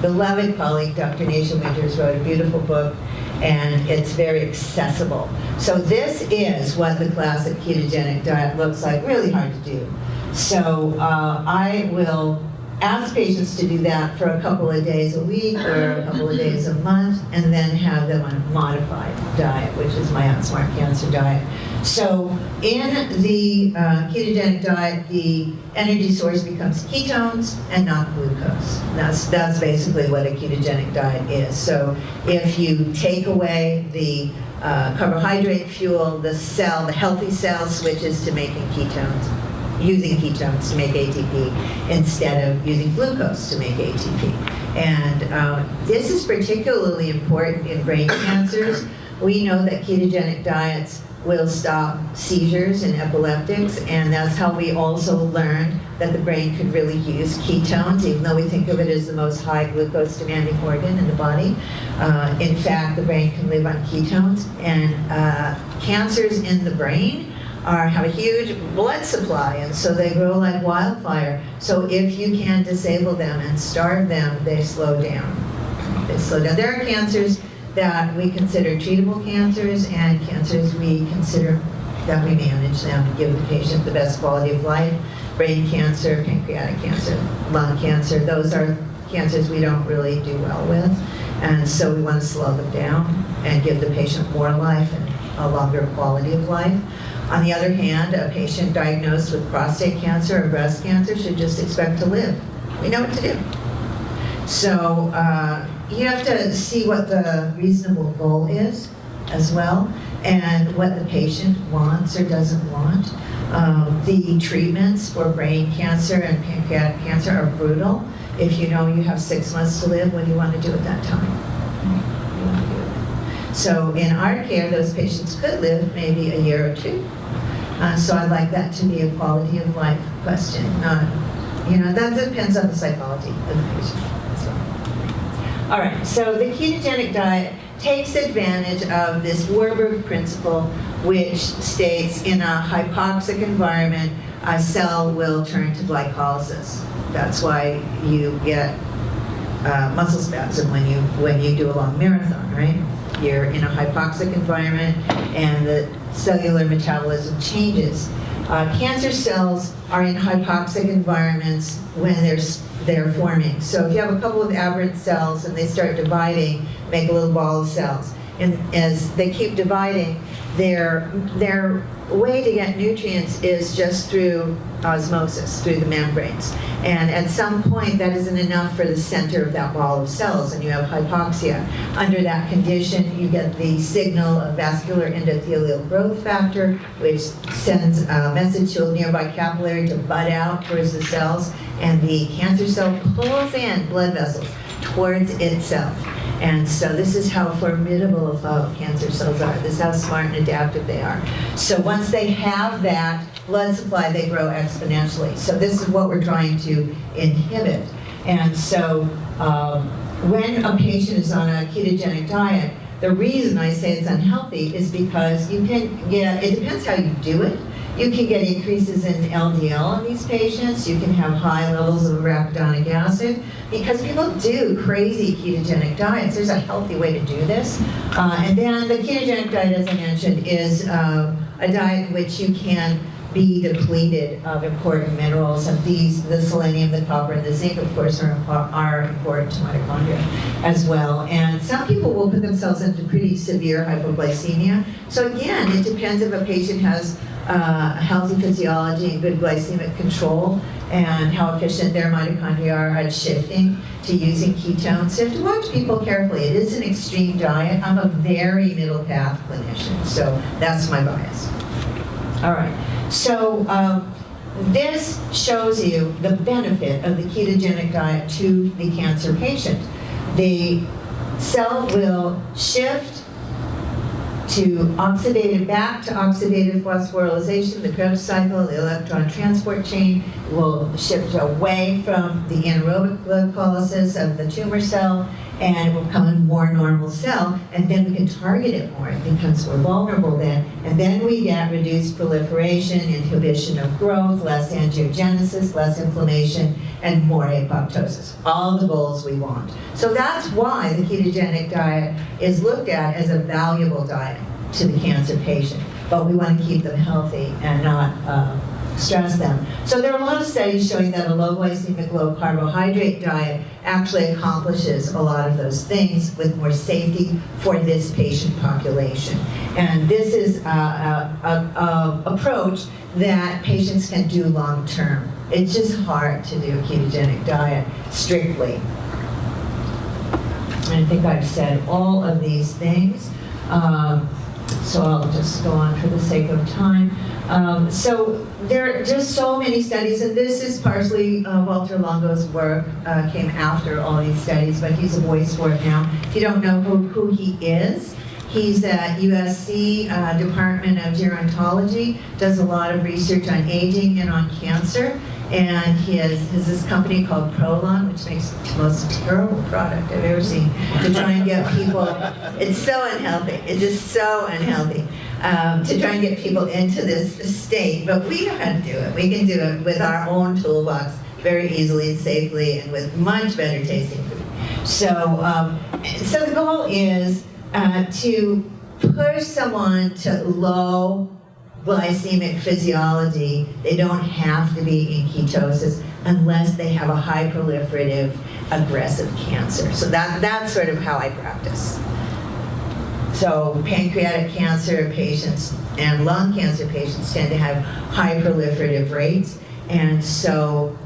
beloved colleague, Dr. Nisha Winters, wrote a beautiful book, and it's very accessible. So this is what the classic ketogenic diet looks like, really hard to do. So I will ask patients to do that for a couple of days a week or a couple of days a month, and then have them on a modified diet, which is my Outsmart Cancer diet. So in the ketogenic diet, the energy source becomes ketones and not glucose. That's basically what a ketogenic diet is. So if you take away the carbohydrate fuel, the healthy cell switches to making ketones, using ketones to make ATP instead of using glucose to make ATP. And this is particularly important in brain cancers. We know that ketogenic diets will stop seizures in epileptics, and that's how we also learned that the brain could really use ketones, even though we think of it as the most high glucose demanding organ in the body. In fact, the brain can live on ketones, and cancers in the brain have a huge blood supply, and so they grow like wildfire. So if you can disable them and starve them, they slow down. There are cancers that we consider treatable cancers, and cancers we consider that we manage them to give the patient the best quality of life. Brain cancer, pancreatic cancer, lung cancer, those are cancers we don't really do well with, and so we want to slow them down and give the patient more life and a longer quality of life. On the other hand, a patient diagnosed with prostate cancer or breast cancer should just expect to live. We know what to do. So you have to see what the reasonable goal is as well, and what the patient wants or doesn't want. The treatments for brain cancer and pancreatic cancer are brutal. If you know you have 6 months to live, what do you want to do at that time? So in our care, those patients could live maybe a year or 2. So I'd like that to be a quality of life question. That depends on the psychology of the patient as well. All right, so the ketogenic diet takes advantage of this Warburg principle, which states in a hypoxic environment, a cell will turn to glycolysis. That's why you get muscle spasm when you do a long marathon, right? You're in a hypoxic environment and the cellular metabolism changes. Cancer cells are in hypoxic environments when they're forming. So if you have a couple of aberrant cells and they start dividing, make a little ball of cells. And as they keep dividing, their way to get nutrients is just through osmosis, through the membranes. And at some point, that isn't enough for the center of that ball of cells, and you have hypoxia. Under that condition, you get the signal of vascular endothelial growth factor, which sends a message to a nearby capillary to bud out towards the cells, and the cancer cell pulls in blood vessels towards itself. And so this is how formidable cancer cells are. This is how smart and adaptive they are. So once they have that blood supply, they grow exponentially. So this is what we're trying to inhibit. And so when a patient is on a ketogenic diet, the reason I say it's unhealthy is because you can get, it depends how you do it. You can get increases in LDL in these patients. You can have high levels of arachidonic acid because people do crazy ketogenic diets. There's a healthy way to do this. And then the ketogenic diet, as I mentioned, is a diet in which you can be depleted of important minerals. And these, the selenium, the copper, and the zinc, of course, are important to mitochondria as well. And some people will put themselves into pretty severe hypoglycemia. So again, it depends if a patient has a healthy physiology and good glycemic control and how efficient their mitochondria are at shifting to using ketones. So you have to watch people carefully. It is an extreme diet. I'm a very middle path clinician, so that's my bias. All right. So this shows you the benefit of the ketogenic diet to the cancer patient. The cell will shift to back to oxidative phosphorylation. The Krebs cycle, the electron transport chain, will shift away from the anaerobic glycolysis of the tumor cell, and it will become a more normal cell, and then we can target it more. It becomes more vulnerable then, and then we get reduced proliferation, inhibition of growth, less angiogenesis, less inflammation, and more apoptosis. All the goals we want. So that's why the ketogenic diet is looked at as a valuable diet to the cancer patient, but we want to keep them healthy and not stress them. So there are a lot of studies showing that a low glycemic, low carbohydrate diet actually accomplishes a lot of those things with more safety for this patient population. And this is an approach that patients can do long term. It's just hard to do a ketogenic diet strictly. I think I've said all of these things. So I'll just go on for the sake of time. So there are just so many studies, and this is partially Walter Longo's work, came after all these studies, but he's a voice for it now. If you don't know who he is, he's at USC Department of Gerontology, does a lot of research on aging and on cancer. And he has this company called Prolon, which makes the most terrible product I've ever seen, to try and get people, it's so unhealthy, it's just so unhealthy, to try and get people into this state. But we know how to do it. We can do it with our own toolbox very easily and safely and with much better tasting food. So, so the goal is to push someone to low glycemic physiology. They don't have to be in ketosis unless they have a high proliferative aggressive cancer. So that's sort of how I practice. So pancreatic cancer patients and lung cancer patients tend to have high proliferative rates, and so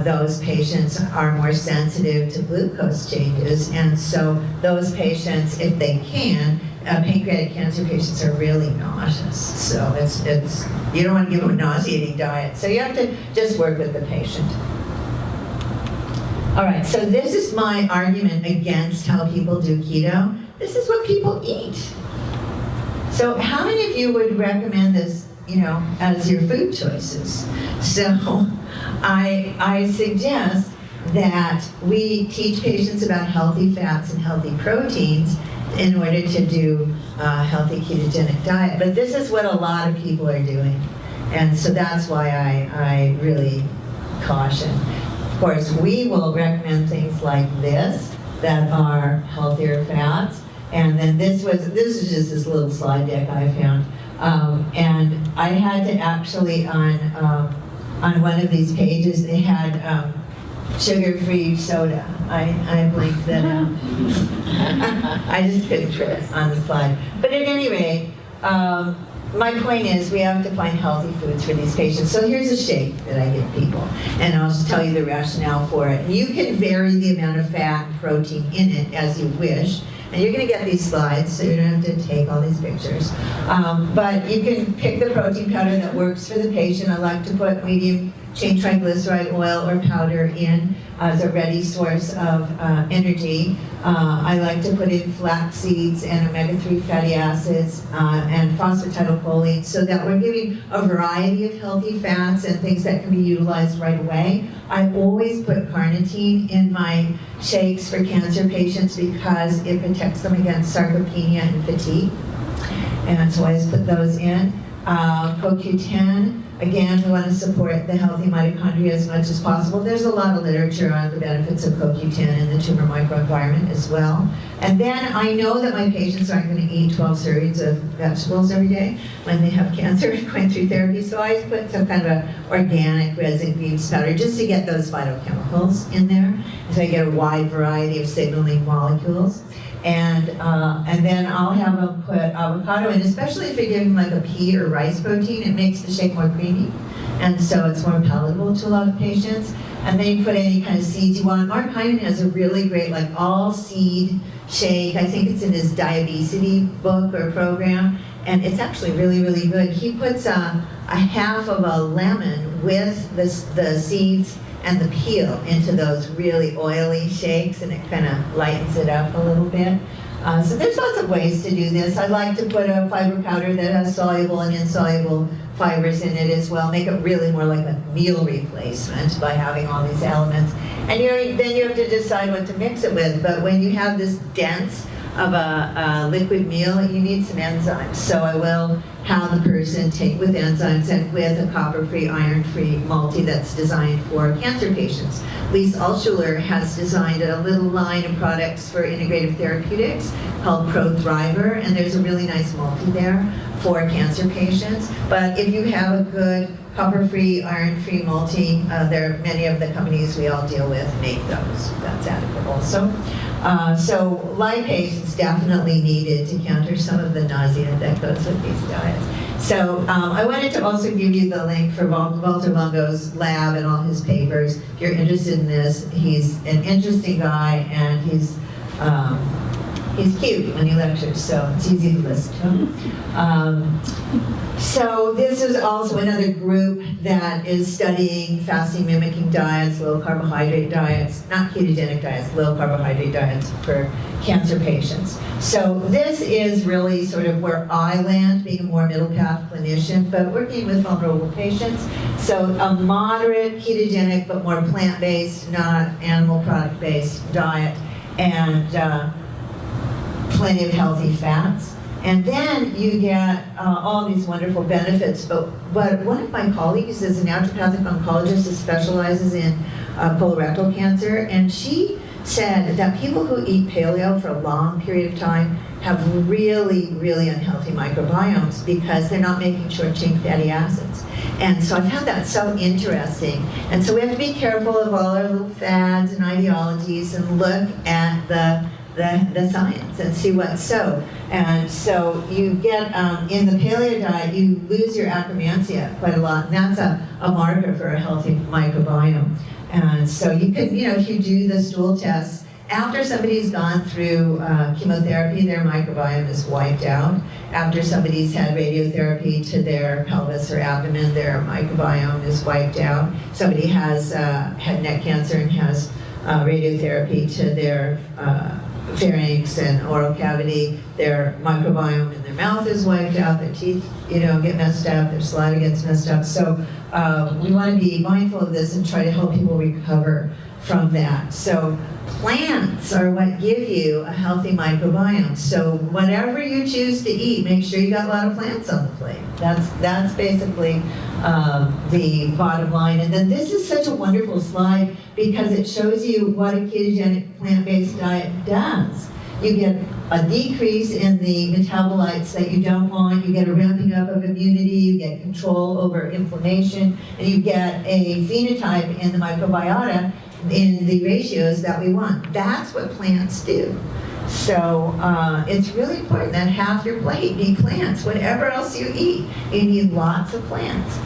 those patients are more sensitive to glucose changes, and so those patients, if they can, pancreatic cancer patients are really nauseous. So it's you don't want to give them a nauseating diet. So you have to just work with the patient. All right, so this is my argument against how people do keto. This is what people eat. So how many of you would recommend this, as your food choices? So I suggest that we teach patients about healthy fats and healthy proteins in order to do a healthy ketogenic diet. But this is what a lot of people are doing. And so that's why I really caution. Of course, we will recommend things like this that are healthier fats. And then this is just this little slide deck I found. And I had to actually, on one of these pages, they had sugar-free soda. I blinked that out. I just couldn't fit it on the slide. But at any rate, my point is we have to find healthy foods for these patients. So here's a shake that I give people, and I'll just tell you the rationale for it. You can vary the amount of fat and protein in it as you wish. And you're going to get these slides, so you don't have to take all these pictures. But you can pick the protein powder that works for the patient. I like to put medium chain triglyceride oil or powder in as a ready source of energy. I like to put in flax seeds and omega-3 fatty acids and phosphatidylcholine so that we're giving a variety of healthy fats and things that can be utilized right away. I always put carnitine in my shakes for cancer patients because it protects them against sarcopenia and fatigue. And so I always put those in. CoQ10, again, we want to support the healthy mitochondria as much as possible. There's a lot of literature on the benefits of CoQ10 in the tumor microenvironment as well. And then I know that my patients aren't going to eat 12 servings of vegetables every day when they have cancer going through therapy, so I put some kind of an organic resin greens powder just to get those phytochemicals in there, so I get a wide variety of signaling molecules. And then I'll have them put avocado in, especially if you're giving like a pea or rice protein, it makes the shake more creamy. And so it's more palatable to a lot of patients. And then you put any kind of seeds you want. Mark Hyman has a really great like all seed shake. I think it's in his Diabesity book or program. And it's actually really, really good. He puts a half of a lemon with the seeds and the peel into those really oily shakes, and it kind of lightens it up a little bit. So there's lots of ways to do this. I like to put a fiber powder that has soluble and insoluble fibers in it as well, make it really more like a meal replacement by having all these elements. And then you have to decide what to mix it with, but when you have this dense of a liquid meal, you need some enzymes. So I will have the person take with enzymes and with a copper-free, iron-free multi that's designed for cancer patients. Lise Altschuler has designed a little line of products for integrative therapeutics called ProThriver, and there's a really nice multi there for cancer patients. But if you have a good copper-free, iron-free multi, there are many of the companies we all deal with make those. That's adequate also. So lipase is definitely needed to counter some of the nausea that goes with these diets. So I wanted to also give you the link for Walter Longo's lab and all his papers. If you're interested in this, he's an interesting guy, and he's cute when he lectures, so it's easy to listen to him. So this is also another group that is studying fasting mimicking diets, low carbohydrate diets, not ketogenic diets, low carbohydrate diets for cancer patients. So this is really sort of where I land, being a more middle path clinician, but working with vulnerable patients. So a moderate ketogenic, but more plant-based, not animal product-based diet, and plenty of healthy fats. And then you get all these wonderful benefits. But one of my colleagues is a naturopathic oncologist that specializes in colorectal cancer, and she said that people who eat paleo for a long period of time have really, really unhealthy microbiomes because they're not making short-chain fatty acids. And so I found that so interesting. And so we have to be careful of all our little fads and ideologies and look at the science and see what's so. And so you get, in the paleo diet, you lose your akkermansia quite a lot, and that's a marker for a healthy microbiome. And so you could, if you do the stool tests, after somebody's gone through chemotherapy, their microbiome is wiped out. After somebody's had radiotherapy to their pelvis or abdomen, their microbiome is wiped out. Somebody has head and neck cancer and has radiotherapy to their pharynx and oral cavity, their microbiome in their mouth is wiped out, their teeth, get messed up, their saliva gets messed up. So we want to be mindful of this and try to help people recover from that. So plants are what give you a healthy microbiome. So whatever you choose to eat, make sure you got a lot of plants on the plate. That's basically the bottom line. And then this is such a wonderful slide because it shows you what a ketogenic plant-based diet does. You get a decrease in the metabolites that you don't want, you get a ramping up of immunity, you get control over inflammation, and you get a phenotype in the microbiota in the ratios that we want. That's what plants do. So it's really important that half your plate be plants, whatever else you eat. You need lots of plants.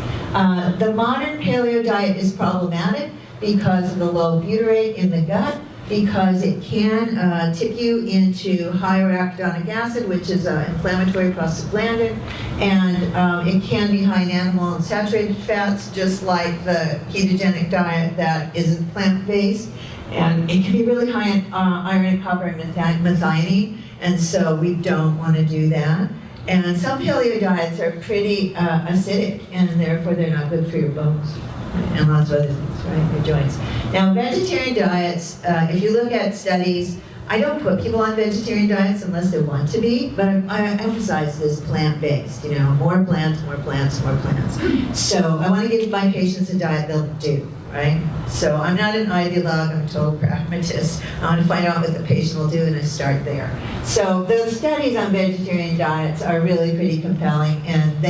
The modern paleo diet is problematic because of the low butyrate in the gut, because it can tip you into higher arachidonic acid, which is an inflammatory prostaglandin, and it can be high in animal and saturated fats, just like the ketogenic diet that isn't plant-based. And it can be really high in iron and copper and methionine, and so we don't want to do that. And some paleo diets are pretty acidic, and therefore they're not good for your bones and lots of other things, right, your joints. Now, vegetarian diets, if you look at studies, I don't put people on vegetarian diets unless they want to be, but I emphasize this plant-based, more plants, more plants, more plants. So I want to give my patients a diet they'll do, right? So I'm not an ideologue, I'm a total pragmatist. I want to find out what the patient will do, and I start there. So the studies on vegetarian diets are really pretty compelling, and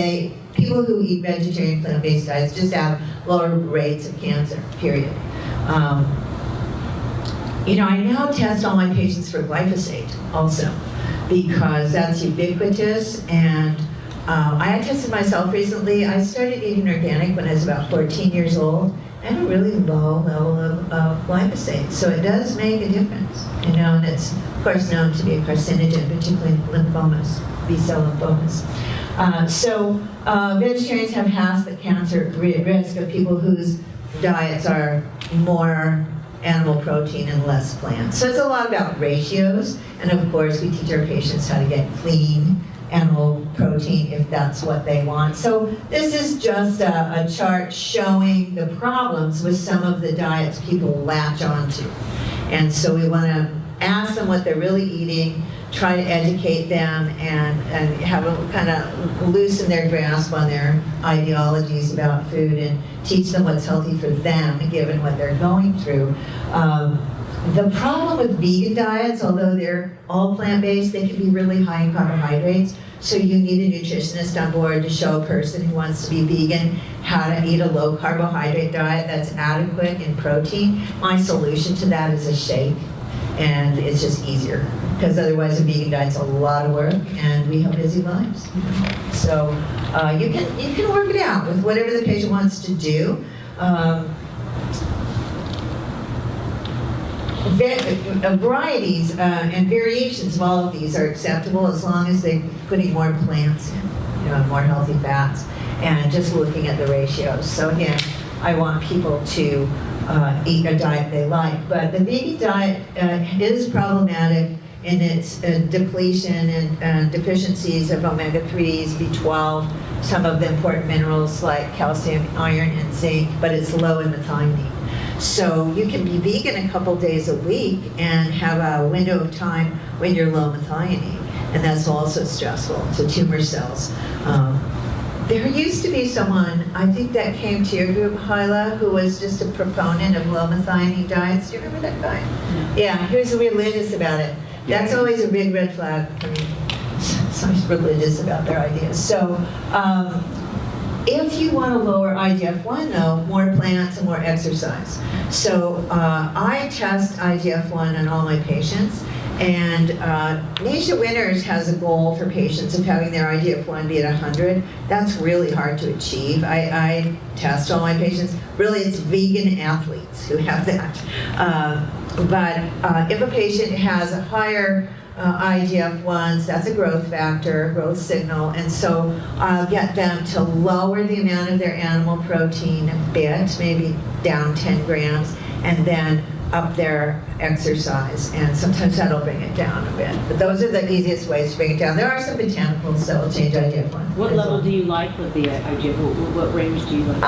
people who eat vegetarian plant-based diets just have lower rates of cancer, period. I now test all my patients for glyphosate also, because that's ubiquitous, and I tested myself recently. I started eating organic when I was about 14 years old. I have a really low level of glyphosate, so it does make a difference, and it's, of course, known to be a carcinogen, particularly in lymphomas, B-cell lymphomas. Vegetarians have half the cancer risk of people whose diets are more animal protein and less plants. So it's a lot about ratios, and of course we teach our patients how to get clean animal protein if that's what they want. So this is just a chart showing the problems with some of the diets people latch onto. And so we want to ask them what they're really eating, try to educate them, and have them kind of loosen their grasp on their ideologies about food and teach them what's healthy for them given what they're going through. The problem with vegan diets, although they're all plant-based, they can be really high in carbohydrates. So you need a nutritionist on board to show a person who wants to be vegan how to eat a low carbohydrate diet that's adequate in protein. My solution to that is a shake, and it's just easier, because otherwise a vegan diet's a lot of work, and we have busy lives. So you can work it out with whatever the patient wants to do. Varieties and variations of all of these are acceptable as long as they're putting more plants in, more healthy fats, and just looking at the ratios. So again, I want people to eat a diet they like, but the vegan diet is problematic in its depletion and deficiencies of omega-3s, B12, some of the important minerals like calcium, iron, and zinc, but it's low in methionine. So you can be vegan a couple days a week and have a window of time when you're low methionine, and that's also stressful to tumor cells. There used to be someone, I think that came to your group, Hyla, who was just a proponent of low methionine diets. Do you remember that guy? Yeah, he was religious about it. That's always a big red flag for me. Someone's religious about their ideas. So if you want to lower IGF-1, though, more plants and more exercise. So I test IGF-1 on all my patients, and Nisha Winters has a goal for patients of having their IGF-1 be at 100. That's really hard to achieve. I test all my patients. Really, it's vegan athletes who have that. But if a patient has a higher IGF-1s, that's a growth factor, growth signal, and so I'll get them to lower the amount of their animal protein a bit, maybe down 10 grams, and then up their exercise, and sometimes that'll bring it down a bit. But those are the easiest ways to bring it down. There are some botanicals that will change IGF-1. What level do you like with the IGF? What range do you like?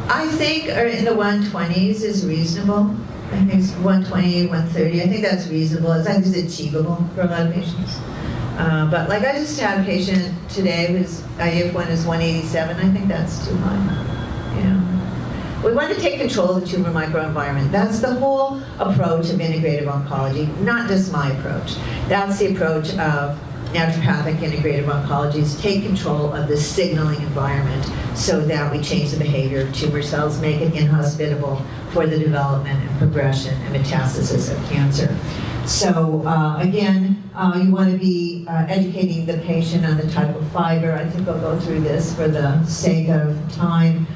I think in the 120s is reasonable. I think it's 120, 130. I think that's reasonable. I think it's achievable for a lot of patients. But like I just had a patient today whose IGF-1 is 187. I think that's too high. We want to take control of the tumor microenvironment. That's the whole approach of integrative oncology, not just my approach. That's the approach of naturopathic integrative oncology, is take control of the signaling environment so that we change the behavior of tumor cells, make it inhospitable for the development and progression and metastasis of cancer. So again, you want to be educating the patient on the type of fiber. I think I'll go through this for the sake of time.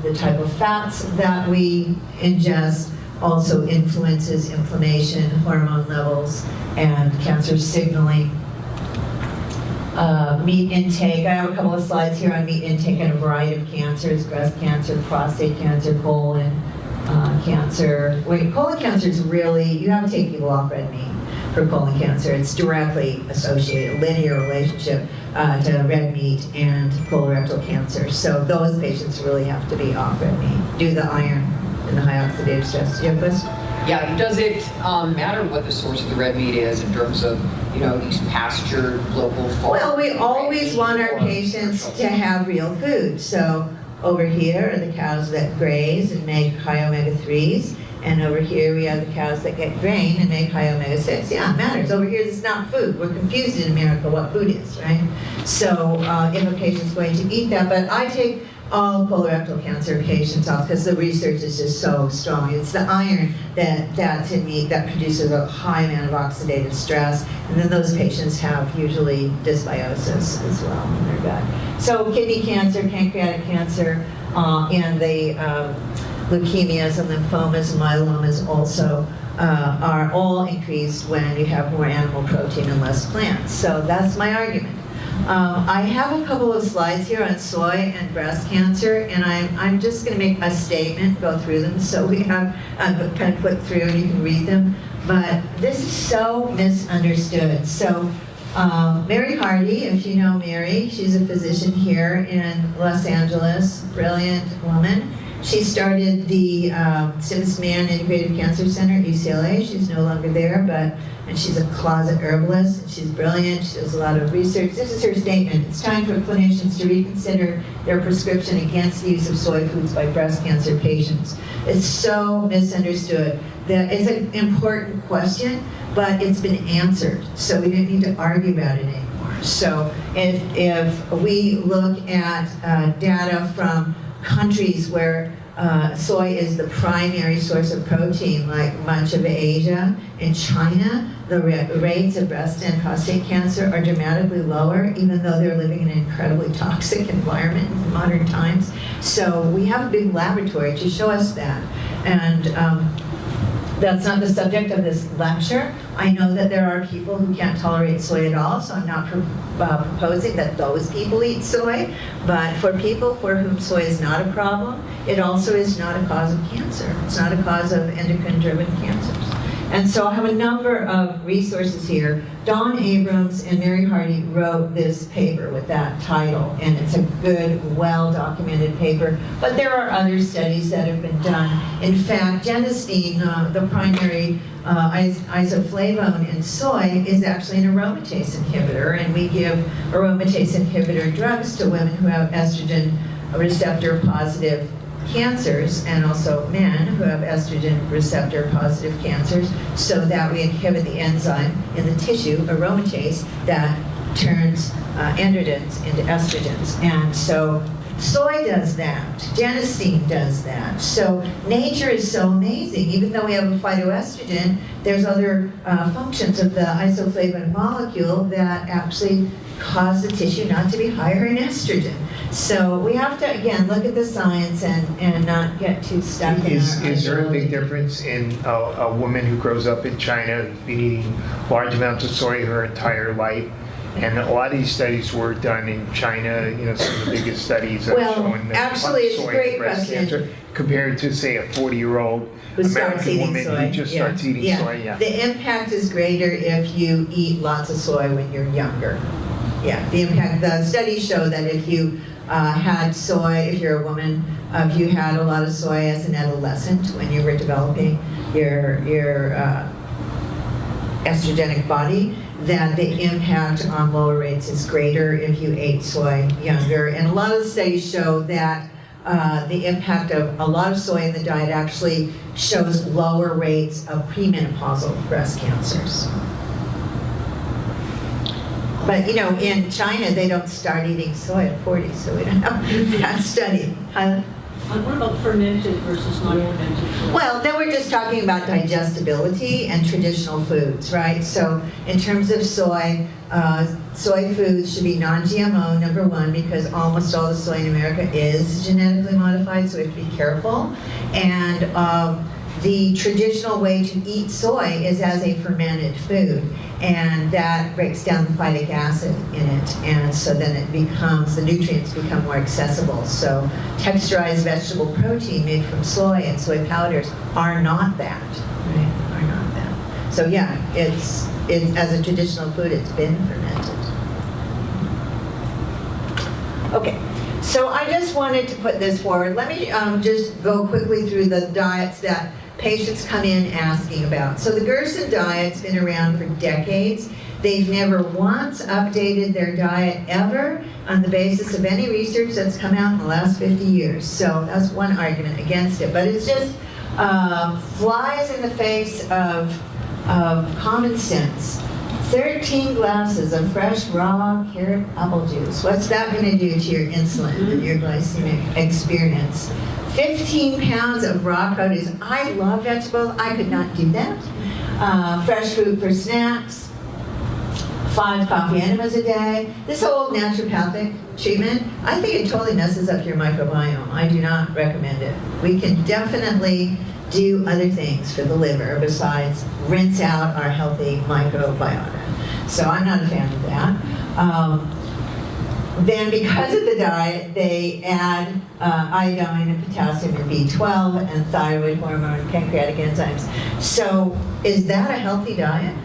The type of fats that we ingest, also influences inflammation, hormone levels, and cancer signaling. Meat intake, I have a couple of slides here on meat intake and a variety of cancers: breast cancer, prostate cancer, colon cancer. Colon cancer is really, you have to take people off red meat for colon cancer. It's directly associated, linear relationship to red meat and colorectal cancer. So those patients really have to be off red meat due to the iron and the high oxidative stress. Do you have a question? Yeah, does it matter what the source of the red meat is in terms of, these pastured local farms? Well, we always want our patients to have real food. So over here are the cows that graze and make high omega-3s. And over here we have the cows that get grain and make high omega-6. Yeah, it matters. Over here it's not food. We're confused in America what food is, right? So if a patient's going to eat that, but I take all colorectal cancer patients off because the research is just so strong. It's the iron that's in meat that produces a high amount of oxidative stress, and then those patients have usually dysbiosis as well in their gut. So kidney cancer, pancreatic cancer, and the leukemias and lymphomas and myelomas also are all increased when you have more animal protein and less plants. So that's my argument. I have a couple of slides here on soy and breast cancer, and I'm just going to make a statement, go through them, so we have kind of click through and you can read them. But this is so misunderstood. So Mary Hardy, if you know Mary, she's a physician here in Los Angeles, brilliant woman. She started the Simmons-Mann Integrative Cancer Center at UCLA. She's no longer there, and she's a closet herbalist, and she's brilliant. She does a lot of research. This is her statement: it's time for clinicians to reconsider their prescription against the use of soy foods by breast cancer patients. It's so misunderstood. It's an important question, but it's been answered, so we didn't need to argue about it anymore. So if we look at data from countries where soy is the primary source of protein, like much of Asia. In China, the rates of breast and prostate cancer are dramatically lower, even though they're living in an incredibly toxic environment in modern times. So we have a big laboratory to show us that. And that's not the subject of this lecture. I know that there are people who can't tolerate soy at all, so I'm not proposing that those people eat soy. But for people for whom soy is not a problem, it also is not a cause of cancer. It's not a cause of endocrine-driven cancers. And so I have a number of resources here. Dawn Abrams and Mary Hardy wrote this paper with that title, and it's a good, well-documented paper. But there are other studies that have been done. In fact, genistein, the primary isoflavone in soy, is actually an aromatase inhibitor, and we give aromatase inhibitor drugs to women who have estrogen receptor positive cancers, and also men who have estrogen receptor positive cancers, so that we inhibit the enzyme in the tissue, aromatase, that turns androgens into estrogens. And so soy does that, genistein does that. So nature is so amazing. Even though we have a phytoestrogen, there's other functions of the isoflavone molecule that actually cause the tissue not to be higher in estrogen. So we have to, again, look at the science and not get too stuck in our Is there a big ideology. difference in a woman who grows up in China, who's been eating large amounts of soy her entire life? And a lot of these studies were done in China, some of the biggest studies that Well, showing that actually, it's a soy great and breast question. cancer, compared to, say, a 40-year-old Who starts American eating woman soy. who just starts eating soy. Yeah. The impact is greater if you eat lots of soy when you're younger. Yeah, the studies show that if you had soy, if you're a woman, if you had a lot of soy as an adolescent when you were developing your estrogenic body, that the impact on lower rates is greater if you ate soy younger. And a lot of the studies show that the impact of a lot of soy in the diet actually shows lower rates of premenopausal breast cancers. But in China, they don't start eating soy at 40, so we don't have that study. What about fermented versus non-fermented? Well, then we're just talking about digestibility and traditional foods, right? So in terms of soy, soy foods should be non-GMO, number one, because almost all the soy in America is genetically modified, so we have to be careful. And the traditional way to eat soy is as a fermented food, and that breaks down the phytic acid in it, and so then it becomes, the nutrients become more accessible. So texturized vegetable protein made from soy and soy powders are not that, right? Are not that. So yeah, it's as a traditional food, it's been fermented. Okay. So I just wanted to put this forward. Let me just go quickly through the diets that patients come in asking about. So the Gerson diet's been around for decades. They've never once updated their diet ever on the basis of any research that's come out in the last 50 years. So that's one argument against it. But it's just flies in the face of common sense. 13 glasses of fresh, raw, carrot apple juice. What's that going to do to your insulin and your glycemic experience? 15 pounds of raw produce. I love vegetables. I could not do that. Fresh fruit for snacks. 5 coffee enemas a day. This old naturopathic treatment, I think it totally messes up your microbiome. I do not recommend it. We can definitely do other things for the liver besides rinse out our healthy microbiota. So I'm not a fan of that. Then because of the diet, they add iodine and potassium and B12 and thyroid hormone and pancreatic enzymes. So is that a healthy diet?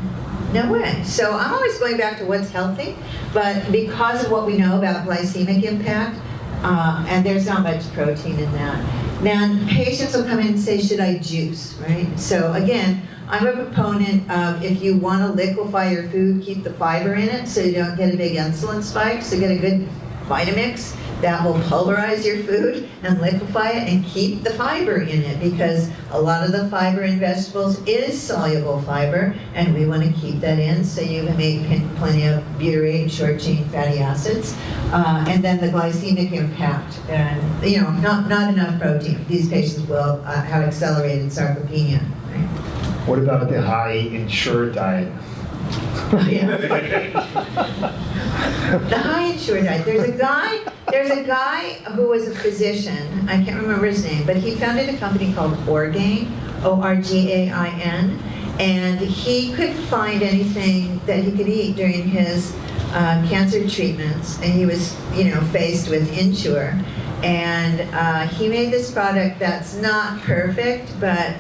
No way. So I'm always going back to what's healthy, but because of what we know about glycemic impact, and there's not much protein in that. Now, patients will come in and say, should I juice, right? So again, I'm a proponent of if you want to liquefy your food, keep the fiber in it so you don't get a big insulin spike. So get a good Vitamix that will pulverize your food and liquefy it and keep the fiber in it, because a lot of the fiber in vegetables is soluble fiber, and we want to keep that in so you can make plenty of butyrate, short chain fatty acids, and then the glycemic impact, and not enough protein. These patients will have accelerated sarcopenia. Right? What about the high in sugar diet? Yeah. The high in sugar diet. There's a guy who was a physician, I can't remember his name, but he founded a company called Orgain, O-R-G-A-I-N, and he couldn't find anything that he could eat during his cancer treatments, and he was, faced with Ensure, and he made this product that's not perfect, but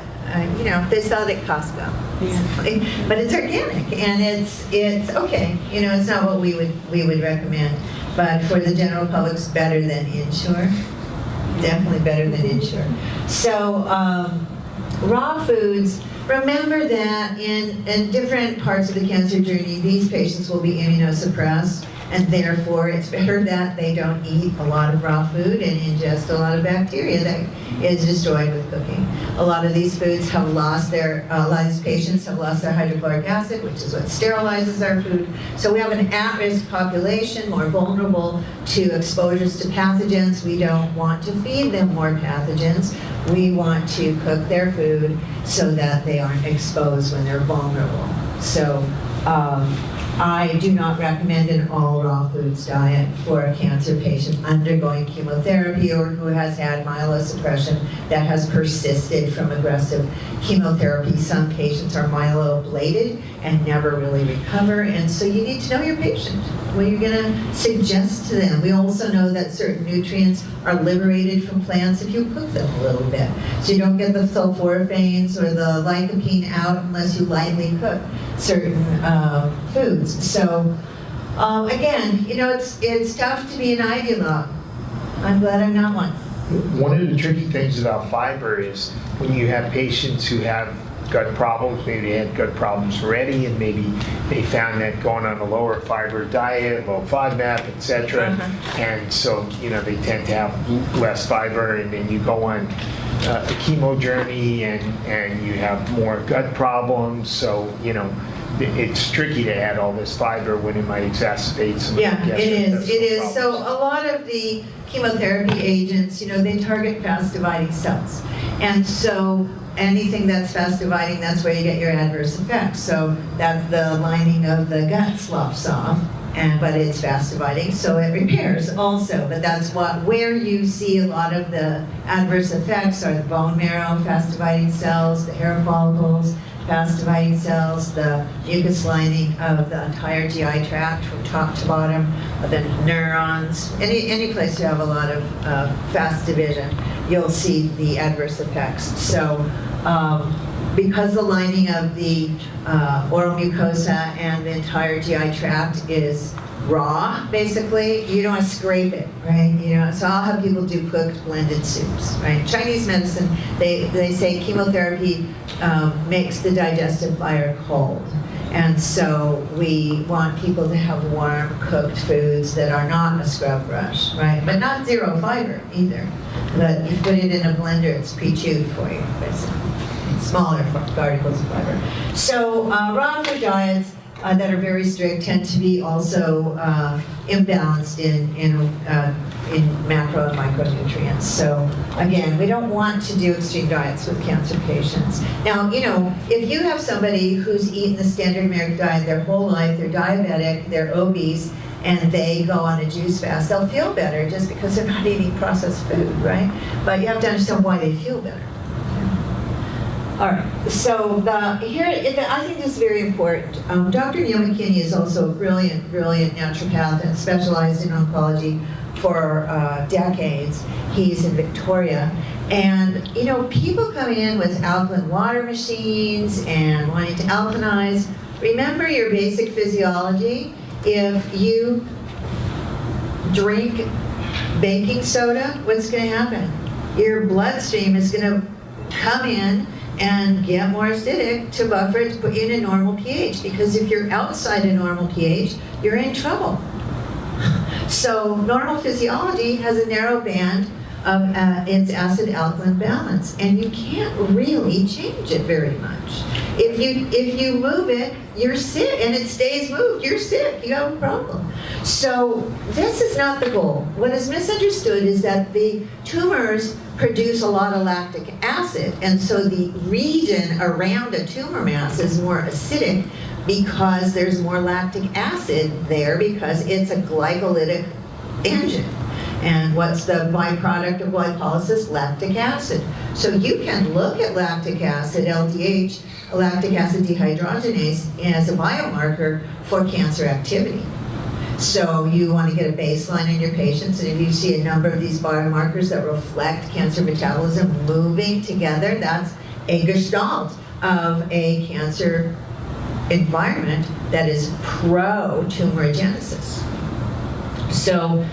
they sell it at Costco. Yeah. But it's organic, and it's okay. It's not what we would recommend, but for the general public, it's better than Ensure. Definitely better than Ensure. So raw foods. Remember that in different parts of the cancer journey, these patients will be immunosuppressed, and therefore it's better that they don't eat a lot of raw food and ingest a lot of bacteria that is destroyed with cooking. A lot of these foods have lost a lot of these patients have lost their hydrochloric acid, which is what sterilizes our food. So we have an at-risk population, more vulnerable to exposures to pathogens. We don't want to feed them more pathogens. We want to cook their food so that they aren't exposed when they're vulnerable. So I do not recommend an all raw foods diet for a cancer patient undergoing chemotherapy or who has had myelosuppression that has persisted from aggressive chemotherapy. Some patients are myeloablated and never really recover, and so you need to know your patient. What are you going to suggest to them? We also know that certain nutrients are liberated from plants if you cook them a little bit. So you don't get the sulforaphanes or the lycopene out unless you lightly cook certain foods. So again, it's tough to be an ideologue. I'm glad I'm not one. One of the tricky things about fiber is when you have patients who have gut problems, maybe they had gut problems already, and maybe they found that going on a lower fiber diet, low FODMAP, etc., and so they tend to have less fiber, and then you go on a chemo journey and you have more gut problems, so it's tricky to add all this fiber when it might exacerbate some. Yeah, it is. So a lot of the chemotherapy agents, they target fast dividing cells, and so anything that's fast dividing, that's where you get your adverse effects. So that's the lining of the gut sloughs off, but it's fast dividing, so it repairs also. But that's where you see a lot of the adverse effects are the bone marrow, fast dividing cells, the hair follicles, fast dividing cells, the mucus lining of the entire GI tract from top to bottom, the neurons. Any place you have a lot of fast division, you'll see the adverse effects. So because the lining of the oral mucosa and the entire GI tract is raw, basically, you don't want to scrape it, right? So I'll have people do cooked blended soups, right? Chinese medicine, they say chemotherapy makes the digestive fire cold. And so we want people to have warm, cooked foods that are not a scrub brush, right? But not zero fiber either. But you put it in a blender, it's pre-chewed for you, basically. Smaller particles of fiber. So raw food diets that are very strict tend to be also imbalanced in macro and micronutrients. So again, we don't want to do extreme diets with cancer patients. Now, if you have somebody who's eaten the standard American diet their whole life, they're diabetic, they're obese, and they go on a juice fast, they'll feel better just because they're not eating processed food, right? But you have to understand why they feel better. All right, so I think this is very important. Dr. Neil McKinney is also a brilliant naturopath and specialized in oncology for decades. He's in Victoria. And, people coming in with alkaline water machines and wanting to alkalinize, remember your basic physiology. If you drink baking soda, what's going to happen? Your bloodstream is going to come in and get more acidic to buffer it to put you in a normal pH, because if you're outside a normal pH, you're in trouble. So normal physiology has a narrow band of its acid-alkaline balance, and you can't really change it very much. If you move it, you're sick, and it stays moved, you're sick, you have a problem. So this is not the goal. What is misunderstood is that the tumors produce a lot of lactic acid, and so the region around a tumor mass is more acidic because there's more lactic acid there because it's a glycolytic engine. And what's the byproduct of glycolysis? Lactic acid. So you can look at lactic acid, LDH, lactic acid dehydrogenase, as a biomarker for cancer activity. So you want to get a baseline in your patients, and if you see a number of these biomarkers that reflect cancer metabolism moving together, that's a gestalt of a cancer environment that is pro-tumorigenesis. So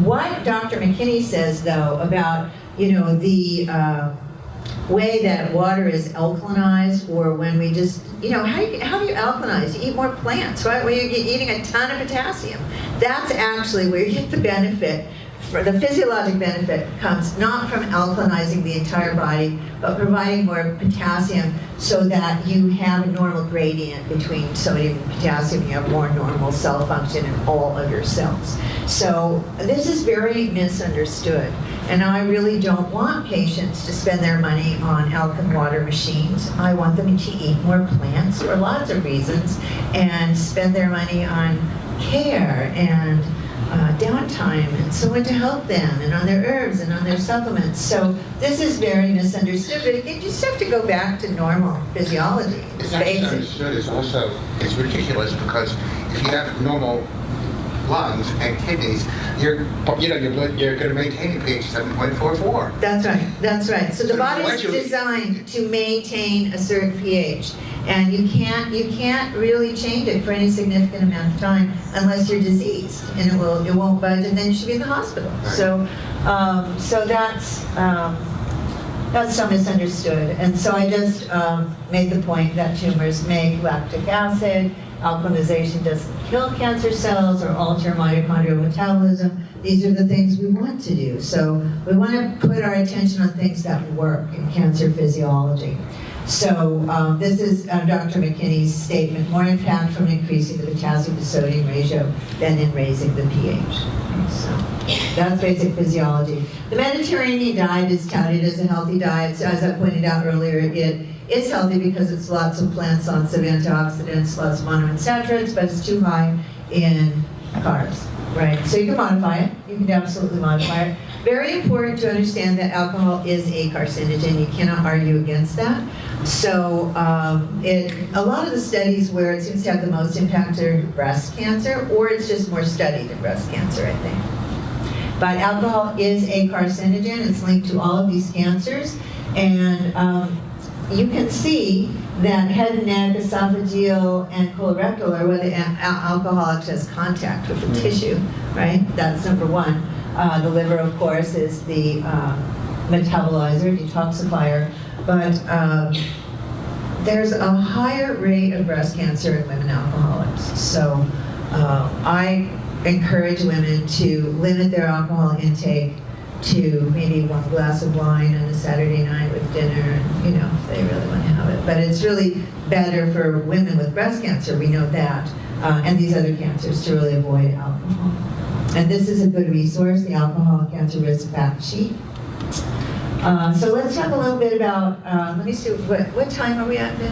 what Dr. McKinney says, though, about the way that water is alkalinized, or when we just, how do you alkalinize? You eat more plants, right? Where you're eating a ton of potassium. That's actually where you get the benefit. The physiologic benefit comes not from alkalinizing the entire body, but providing more potassium so that you have a normal gradient between sodium and potassium. You have more normal cell function in all of your cells. So this is very misunderstood. And I really don't want patients to spend their money on alkaline water machines. I want them to eat more plants for lots of reasons and spend their money on care and downtime and someone to help them, and on their herbs and on their supplements. So this is very misunderstood, but you just have to go back to normal physiology. It's not misunderstood, it's ridiculous, because if you have normal lungs and kidneys, you're going to maintain a pH 7.44. That's right. So the body is designed to maintain a certain pH, and you can't really change it for any significant amount of time unless you're diseased, and it won't budge, and then you should be in the hospital. Right. So that's so misunderstood, and so I just made the point that tumors make lactic acid. Alkalinization doesn't kill cancer cells or alter mitochondrial metabolism. These are the things we want to do. So we want to put our attention on things that work in cancer physiology. So this is Dr. McKinney's statement: more impact from increasing the potassium to sodium ratio than in raising the pH. So that's basic physiology. The Mediterranean diet is touted as a healthy diet. So as I pointed out earlier, it is healthy because it's lots of plants, lots of antioxidants, lots of monounsaturates, but it's too high in carbs, right? So you can modify it. You can absolutely modify it. Very important to understand that alcohol is a carcinogen. You cannot argue against that. So a lot of the studies where it seems to have the most impact are breast cancer, or it's just more studied in breast cancer, I think. But alcohol is a carcinogen. It's linked to all of these cancers. And you can see that head and neck, esophageal, and colorectal are where the alcohol actually has contact with the tissue, right? That's number one. The liver, of course, is the metabolizer, detoxifier. But there's a higher rate of breast cancer in women alcoholics. So I encourage women to limit their alcohol intake to maybe 1 glass of wine on a Saturday night with dinner, and, you know, if they really want to have it. But it's really better for women with breast cancer, we know that, and these other cancers, to really avoid alcohol. And this is a good resource, the Alcohol Cancer Risk Fact Sheet. So let's talk a little bit about, let me see, what time are we at, Ben?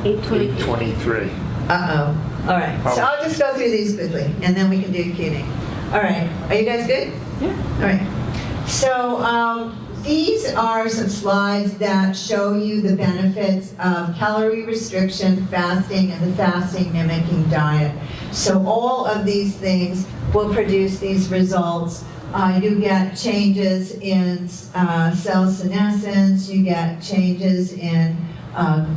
8:23. Uh-oh. All right, so I'll just go through these quickly, and then we can do Q&A. All right, are you guys good? Yeah. All right. So these are some slides that show you the benefits of calorie restriction, fasting, and the fasting mimicking diet. So all of these things will produce these results. You get changes in cell senescence, you get changes in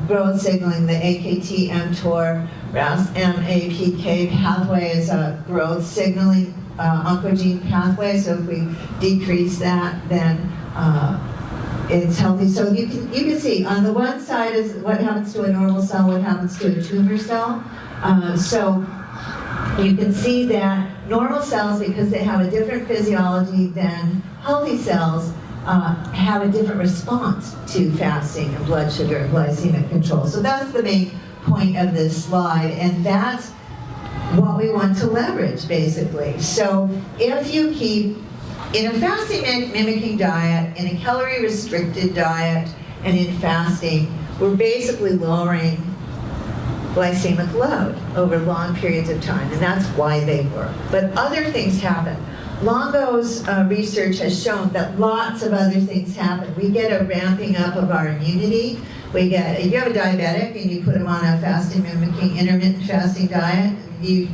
growth signaling, the AKT, mTOR, RAS, MAPK pathway is a growth signaling oncogene pathway, so if we decrease that, then it's healthy. So you can see, on the one side is what happens to a normal cell, what happens to a tumor cell. So you can see that normal cells, because they have a different physiology than healthy cells, have a different response to fasting and blood sugar and glycemic control. So that's the main point of this slide, and that's what we want to leverage, basically. So if you keep in a fasting mimicking diet, in a calorie restricted diet, and in fasting, we're basically lowering glycemic load over long periods of time, and that's why they work. But other things happen. Longo's research has shown that lots of other things happen. We get a ramping up of our immunity. If you have a diabetic and you put them on a fasting mimicking intermittent fasting diet, you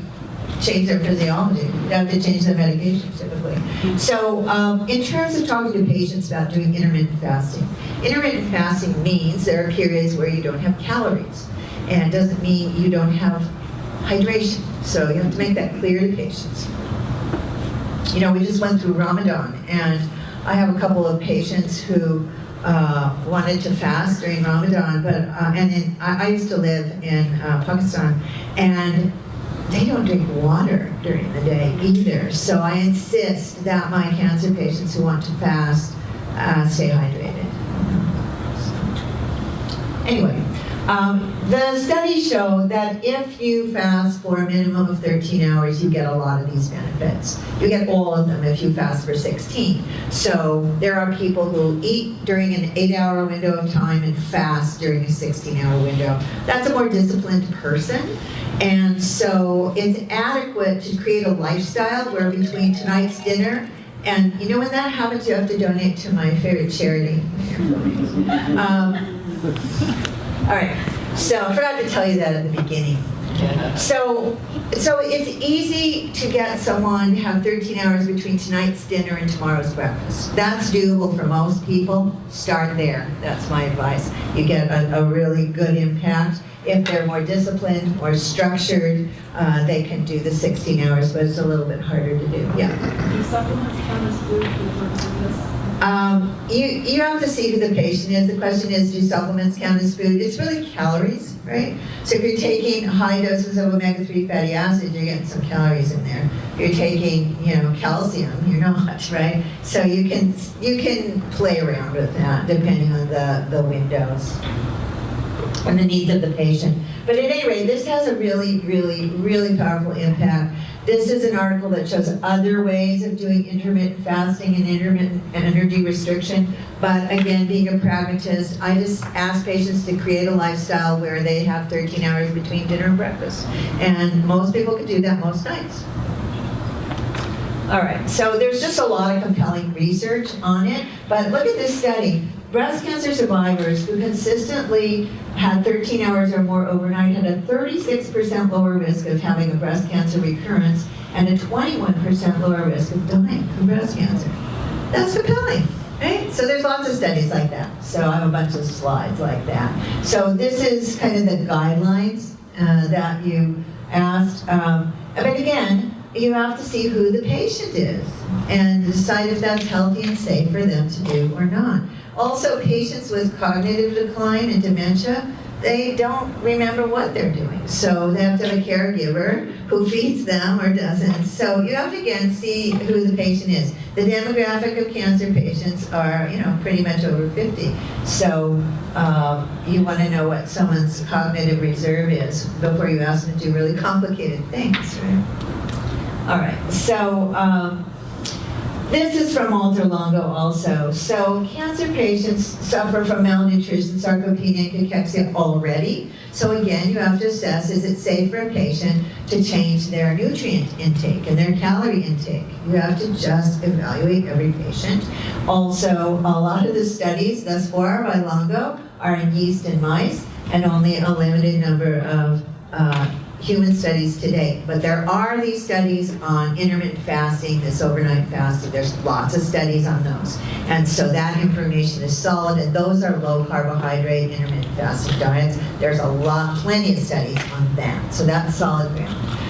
change their physiology. You have to change their medication typically. So in terms of talking to patients about doing intermittent fasting means there are periods where you don't have calories, and it doesn't mean you don't have hydration. So you have to make that clear to patients. You know, we just went through Ramadan, and I have a couple of patients who wanted to fast during Ramadan, but I used to live in Pakistan, and they don't drink water during the day either. So I insist that my cancer patients who want to fast stay hydrated. So, anyway, the studies show that if you fast for a minimum of 13 hours, you get a lot of these benefits. You get all of them if you fast for 16. So there are people who eat during an 8-hour window of time and fast during a 16-hour window. That's a more disciplined person. And so it's adequate to create a lifestyle where between tonight's dinner and, you know, when that happens, you have to donate to my favorite charity. All right, so I forgot to tell you that at the beginning. So it's easy to get someone to have 13 hours between tonight's dinner and tomorrow's breakfast. That's doable for most people. Start there. That's my advice. You get a really good impact. If they're more disciplined, more structured, they can do the 16 hours, but it's a little bit harder to do. Yeah. Do supplements count as food for the purpose of this? You have to see who the patient is. The question is, do supplements count as food? It's really calories, right? So if you're taking high doses of omega-3 fatty acids, you're getting some calories in there. If you're taking, calcium, you're not, right? So you can play around with that depending on the windows and the needs of the patient. But at any rate, this has a really, really, really powerful impact. This is an article that shows other ways of doing intermittent fasting and intermittent energy restriction. But again, being a pragmatist, I just ask patients to create a lifestyle where they have 13 hours between dinner and breakfast. And most people can do that most nights. All right, so there's just a lot of compelling research on it. But look at this study. Breast cancer survivors who consistently had 13 hours or more overnight had a 36% lower risk of having a breast cancer recurrence and a 21% lower risk of dying from breast cancer. That's compelling, right? So there's lots of studies like that. So I have a bunch of slides like that. So this is kind of the guidelines that you asked. But again, you have to see who the patient is and decide if that's healthy and safe for them to do or not. Also, patients with cognitive decline and dementia, they don't remember what they're doing. So they have to have a caregiver who feeds them or doesn't. So you have to, again, see who the patient is. The demographic of cancer patients are, pretty much over 50. So you want to know what someone's cognitive reserve is before you ask them to do really complicated things, right? All right, so this is from Walter Longo also. So cancer patients suffer from malnutrition, sarcopenia, and cachexia already. So again, you have to assess, is it safe for a patient to change their nutrient intake and their calorie intake? You have to just evaluate every patient. Also, a lot of the studies thus far by Longo are in yeast and mice, and only a limited number of human studies to date. But there are these studies on intermittent fasting, this overnight fasting. There's lots of studies on those. And so that information is solid, and those are low carbohydrate intermittent fasting diets. There's plenty of studies on that. So that's solid ground.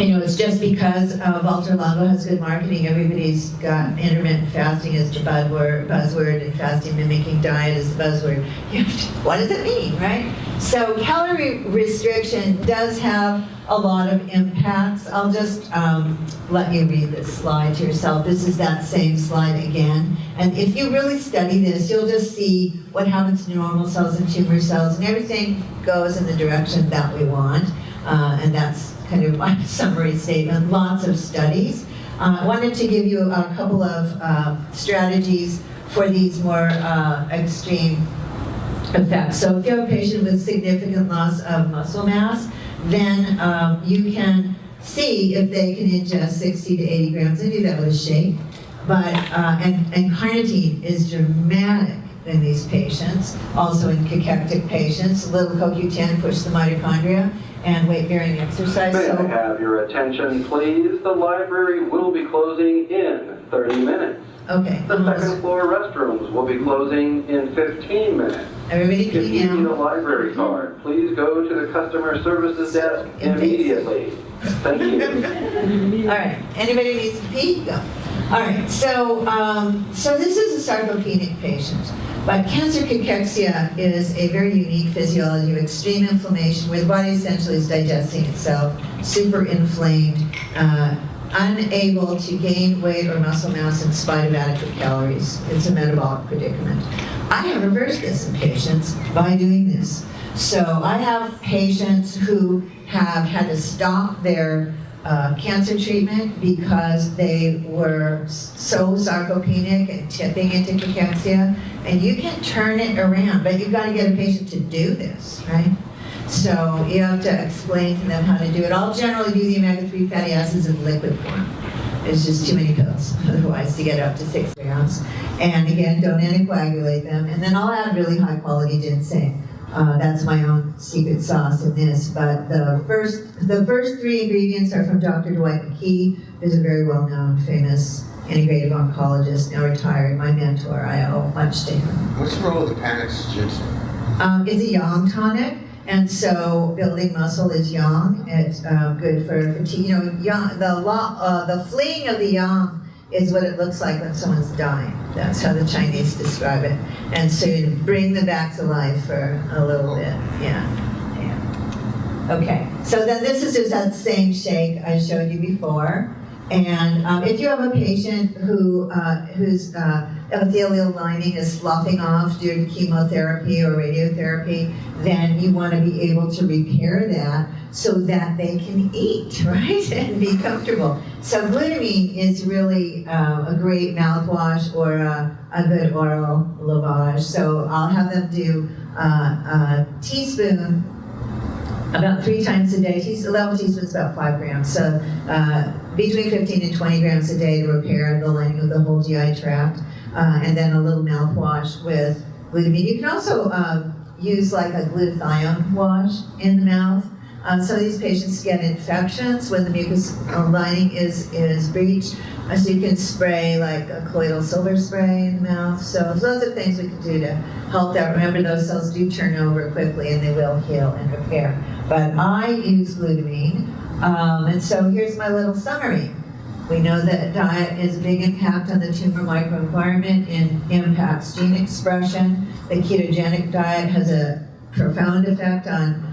It's just because Walter Longo has good marketing, everybody's got intermittent fasting as the buzzword, and fasting mimicking diet is the buzzword. What does it mean, right? So calorie restriction does have a lot of impacts. I'll just let you read this slide to yourself. This is that same slide again. And if you really study this, you'll just see what happens to normal cells and tumor cells, and everything goes in the direction that we want. And that's kind of my summary statement. Lots of studies. I wanted to give you a couple of strategies for these more extreme effects. So if you have a patient with significant loss of muscle mass, then you can see if they can ingest 60 to 80 grams. I do that with a shake. But, and carnitine is dramatic in these patients, also in cachectic patients. A little CoQ10 push the mitochondria, and weight-bearing exercise. May I have your attention, please? The library will be closing in 30 minutes. Okay. The second floor restrooms will be closing in 15 minutes. Everybody If you pee need a now. library card, please go to the customer services desk immediately. Thank you. All right. Anybody needs to pee? Go. All right. So, so this is a sarcopenic patient. But cancer cachexia is a very unique physiology of extreme inflammation where the body essentially is digesting itself, super inflamed, unable to gain weight or muscle mass in spite of adequate calories. It's a metabolic predicament. I have reversed this in patients by doing this. So I have patients who have had to stop their cancer treatment because they were so sarcopenic and tipping into cachexia, and you can turn it around, but you've got to get a patient to do this, right? So you have to explain to them how to do it. I'll generally do the omega-3 fatty acids in liquid form. It's just too many pills otherwise to get up to 6 grams. And again, don't anticoagulate them. And then I'll add really high quality ginseng. That's my own secret sauce in this. But the first three ingredients are from Dr. Dwight McKee, who's a very well-known, famous integrative oncologist, now retired, my mentor. I owe much to him. What's the role of the Panax ginseng? It's a yang tonic, and so building muscle is yang. It's good for fatigue. Yang, the fleeing of the yang is what it looks like when someone's dying. That's how the Chinese describe it. And so you bring them back to life for a little bit. Yeah. Okay. So then this is just that same shake I showed you before. And if you have a patient whose epithelial lining is sloughing off due to chemotherapy or radiotherapy, then you want to be able to repair that so that they can eat, right, and be comfortable. So glutamine is really a great mouthwash or a good oral lavage. So I'll have them do a teaspoon about 3 times a day. A level teaspoon is about 5 grams. So between 15 and 20 grams a day to repair the lining of the whole GI tract. And then a little mouthwash with glutamine. You can also use like a glutathione wash in the mouth. Some of these patients get infections when the mucous lining is breached. So you can spray like a colloidal silver spray in the mouth. So those are things we can do to help that. Remember, those cells do turn over quickly and they will heal and repair. But I use glutamine. And so here's my little summary. We know that diet is a big impact on the tumor microenvironment and impacts gene expression. The ketogenic diet has a profound effect on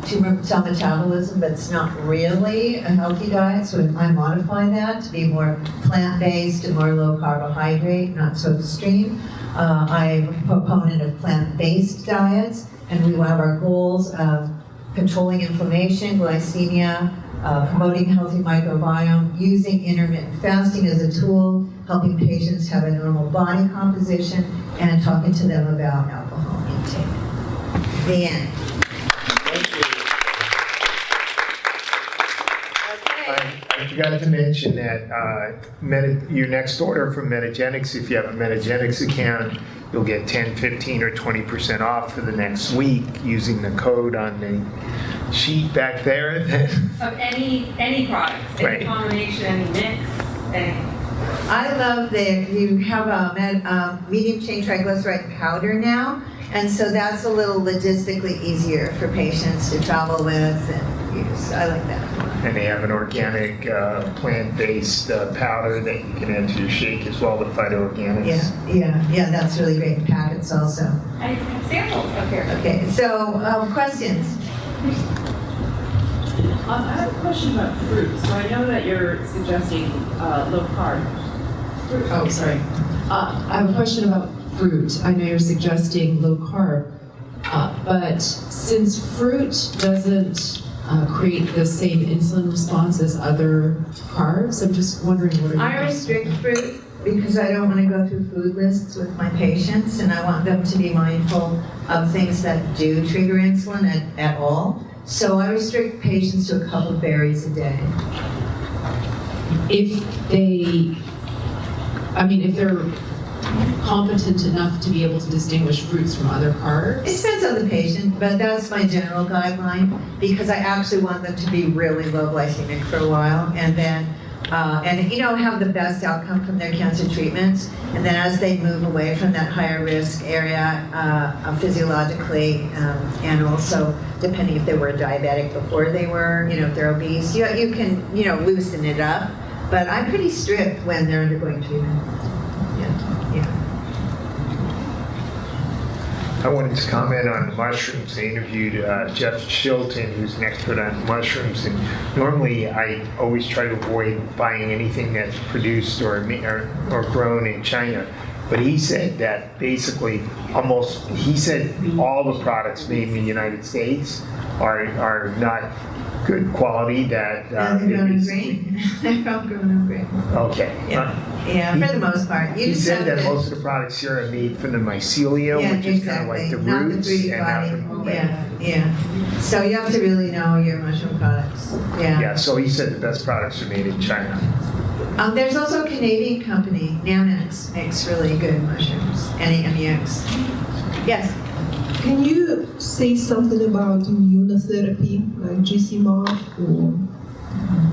tumor cell metabolism, but it's not really a healthy diet, so I modify that to be more plant-based and more low carbohydrate, not so extreme. I'm a proponent of plant-based diets, and we have our goals of controlling inflammation, glycemia, promoting healthy microbiome, using intermittent fasting as a tool, helping patients have a normal body composition, and talking to them about alcohol intake. The end. I forgot to mention that your next order from Metagenics, if you have a Metagenics account, you'll get 10, 15, or 20% off for the next week using the code on the sheet back there. Of any products, Right. any combination, mix, anything. I love that you have a medium chain triglyceride powder now, and so that's a little logistically easier for patients to travel with and use. I like that. And they have an organic, plant-based powder that you can add to your shake as well, the phytoorganics. Yeah, that's really great in packets also. I have samples up here. Okay, so questions? I have a question about fruit. So I know that you're suggesting low carb. Oh, sorry. I have a question about fruit. I know you're suggesting low carb, but since fruit doesn't create the same insulin response as other carbs, I'm just wondering what are you... I restrict fruit because I don't want to go through food lists with my patients, and I want them to be mindful of things that do trigger insulin at all. So I restrict patients to a couple of berries a day. If they're competent enough to be able to distinguish fruits from other carbs? It depends on the patient, but that's my general guideline because I actually want them to be really low glycemic for a while and then have the best outcome from their cancer treatments. And then as they move away from that higher risk area physiologically and also depending if they were diabetic before they were, if they're obese, you can, loosen it up. But I'm pretty strict when they're undergoing treatment. I wanted to comment on the mushrooms. I interviewed Jeff Shilton, who's an expert on mushrooms, and normally I always try to avoid buying anything that's produced or grown in China. But he said that basically all the products made in the United States are not good quality. That they're grown in grain. They're all grown in grain. Okay. Yeah, for the most part. He said that most of the products here are made from the mycelium, which is kind of like the not roots, the fruity and body. not from the plant. Yeah. So you have to really know your mushroom products. Yeah, so he said the best products are made in China. There's also a Canadian company, Namex, makes really good mushrooms, NAMEX. Yes? Can you say something about immunotherapy, like GCMOF or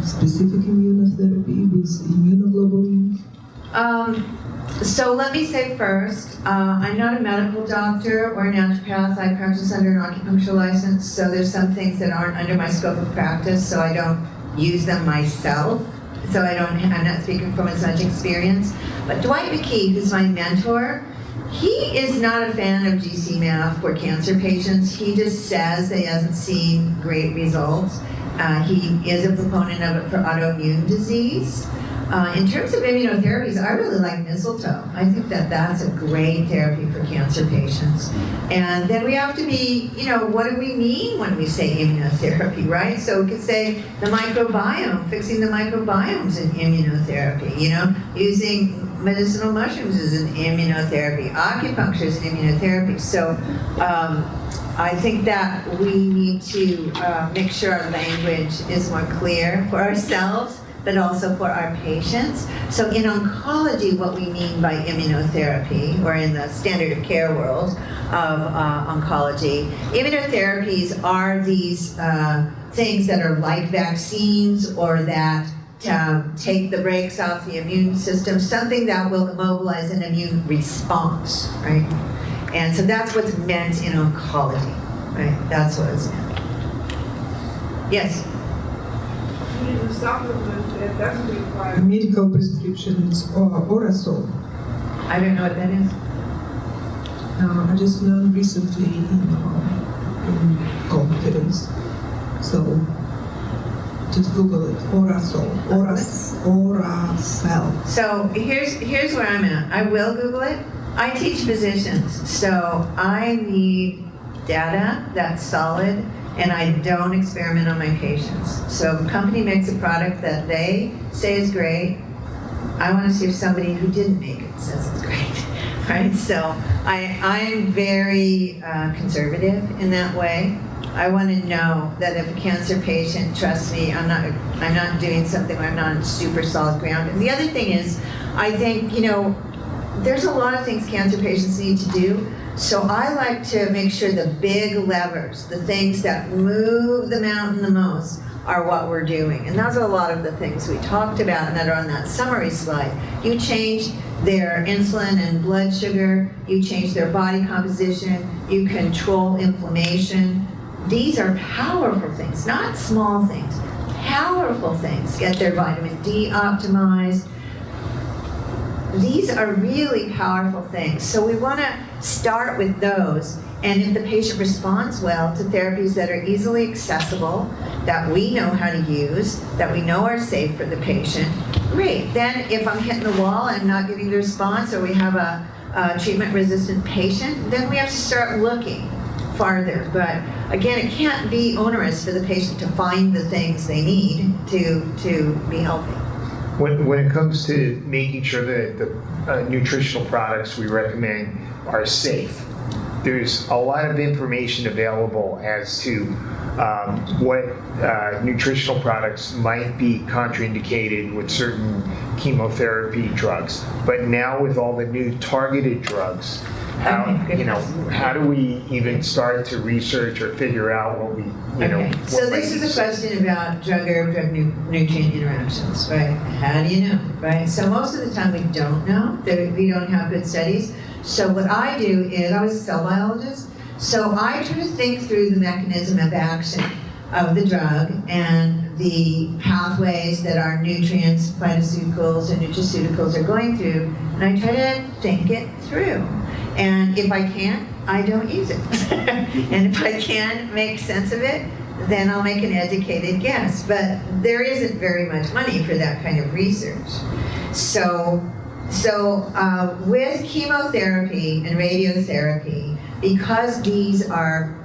specific immunotherapy with immunoglobulin? So let me say first, I'm not a medical doctor or a naturopath. I practice under an acupuncture license, so there's some things that aren't under my scope of practice, so I don't use them myself. So I'm not speaking from as much experience. But Dwight McKee, who's my mentor, he is not a fan of GCMAF for cancer patients. He just says that he hasn't seen great results. He is a proponent of it for autoimmune disease. In terms of immunotherapies, I really like mistletoe. I think that that's a great therapy for cancer patients. And then we have to be, what do we mean when we say immunotherapy, right? So we could say the microbiome, fixing the microbiomes in immunotherapy, using medicinal mushrooms is an immunotherapy, acupuncture is an immunotherapy. So I think that we need to make sure our language is more clear for ourselves, but also for our patients. So in oncology, what we mean by immunotherapy, or in the standard of care world of oncology, immunotherapies are these things that are like vaccines or that take the brakes off the immune system, something that will mobilize an immune response, right? And so that's what's meant in oncology, right? That's what it's meant. Yes? The supplement that doesn't require medical prescription is Orasol. I don't know what that is. I just learned recently in conference. So just Google it. Orasol. Oracell. So here's where I'm at. I will Google it. I teach physicians, so I need data that's solid, and I don't experiment on my patients. So if a company makes a product that they say is great, I want to see if somebody who didn't make it says it's great, right? So I'm very conservative in that way. I want to know that if a cancer patient trusts me, I'm not doing something where I'm not on super solid ground. And the other thing is, I think, there's a lot of things cancer patients need to do. So I like to make sure the big levers, the things that move the mountain the most, are what we're doing. And those are a lot of the things we talked about and that are on that summary slide. You change their insulin and blood sugar, you change their body composition, you control inflammation. These are powerful things, not small things, powerful things. Get their vitamin D optimized. These are really powerful things. So we want to start with those. And if the patient responds well to therapies that are easily accessible, that we know how to use, that we know are safe for the patient, great. Then if I'm hitting the wall and I'm not getting the response, or we have a treatment-resistant patient, then we have to start looking farther. But again, it can't be onerous for the patient to find the things they need to be healthy. When it comes to making sure that the nutritional products we recommend are safe, there's a lot of information available as to what nutritional products might be contraindicated with certain chemotherapy drugs. But now with all the new targeted drugs, how do we even start to research or figure out what we, what So this is a question about drug nutrient interactions, right? How do you know, right? So most of the time we don't know, we don't have good studies. So what I do is, I was a cell biologist, so I try to think through the mechanism of action of the drug and the pathways that our nutrients, phytoceuticals, and nutraceuticals are going through, and I try to think it through. And if I can't, I don't use it. And if I can make sense of it, then I'll make an educated guess. But there isn't very much money for that kind of research. So with chemotherapy and radiotherapy, because these are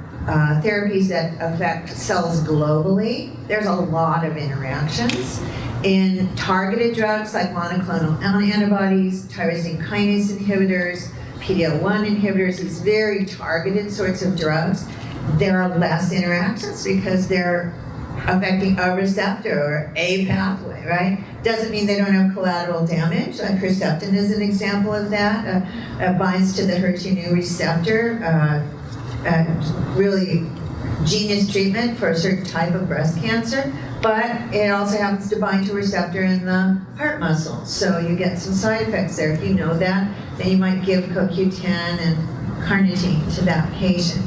therapies that affect cells globally, there's a lot of interactions. In targeted drugs like monoclonal antibodies, tyrosine kinase inhibitors, PD-L1 inhibitors, these very targeted sorts of drugs, there are less interactions because they're affecting a receptor or a pathway, right? Doesn't mean they don't have collateral damage. Like Herceptin is an example of that. Binds to the HER2 receptor, really genius treatment for a certain type of breast cancer, but it also happens to bind to a receptor in the heart muscle. So you get some side effects there. If you know that, then you might give CoQ10 and carnitine to that patient.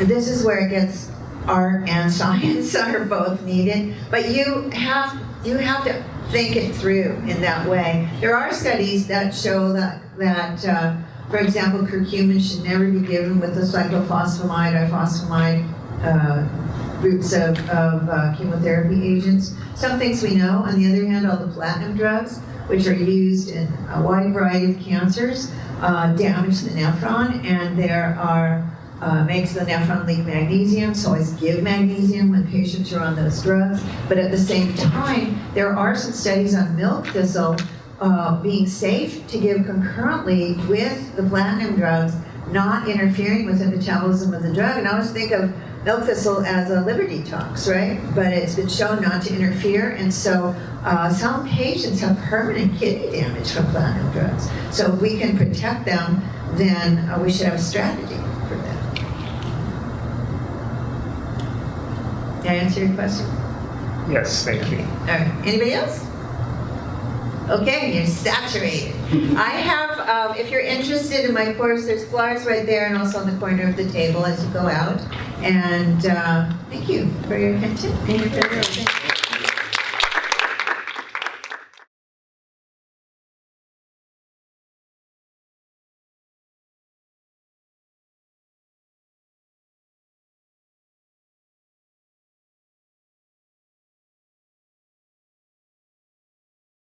This is where it gets art and science are both needed, but you have to think it through in that way. There are studies that show that for example, curcumin should never be given with a cyclophosphamide, ifosfamide groups of chemotherapy agents. Some things we know. On the other hand, all the platinum drugs, which are used in a wide variety of cancers, damage the nephron, and there are makes the nephron leak magnesium, so always give magnesium when patients are on those drugs. But at the same time, there are some studies on milk thistle being safe to give concurrently with the platinum drugs, not interfering with the metabolism of the drug. And I always think of milk thistle as a liver detox, right? But it's been shown not to interfere, and so some patients have permanent kidney damage from platinum drugs. So if we can protect them, then we should have a strategy for that. Did I answer your question? Yes, thank you. All right. Anybody else? Okay, you're saturated. I have, if you're interested in my course, there's flyers right there and also on the corner of the table as you go out. And thank you for your attention and your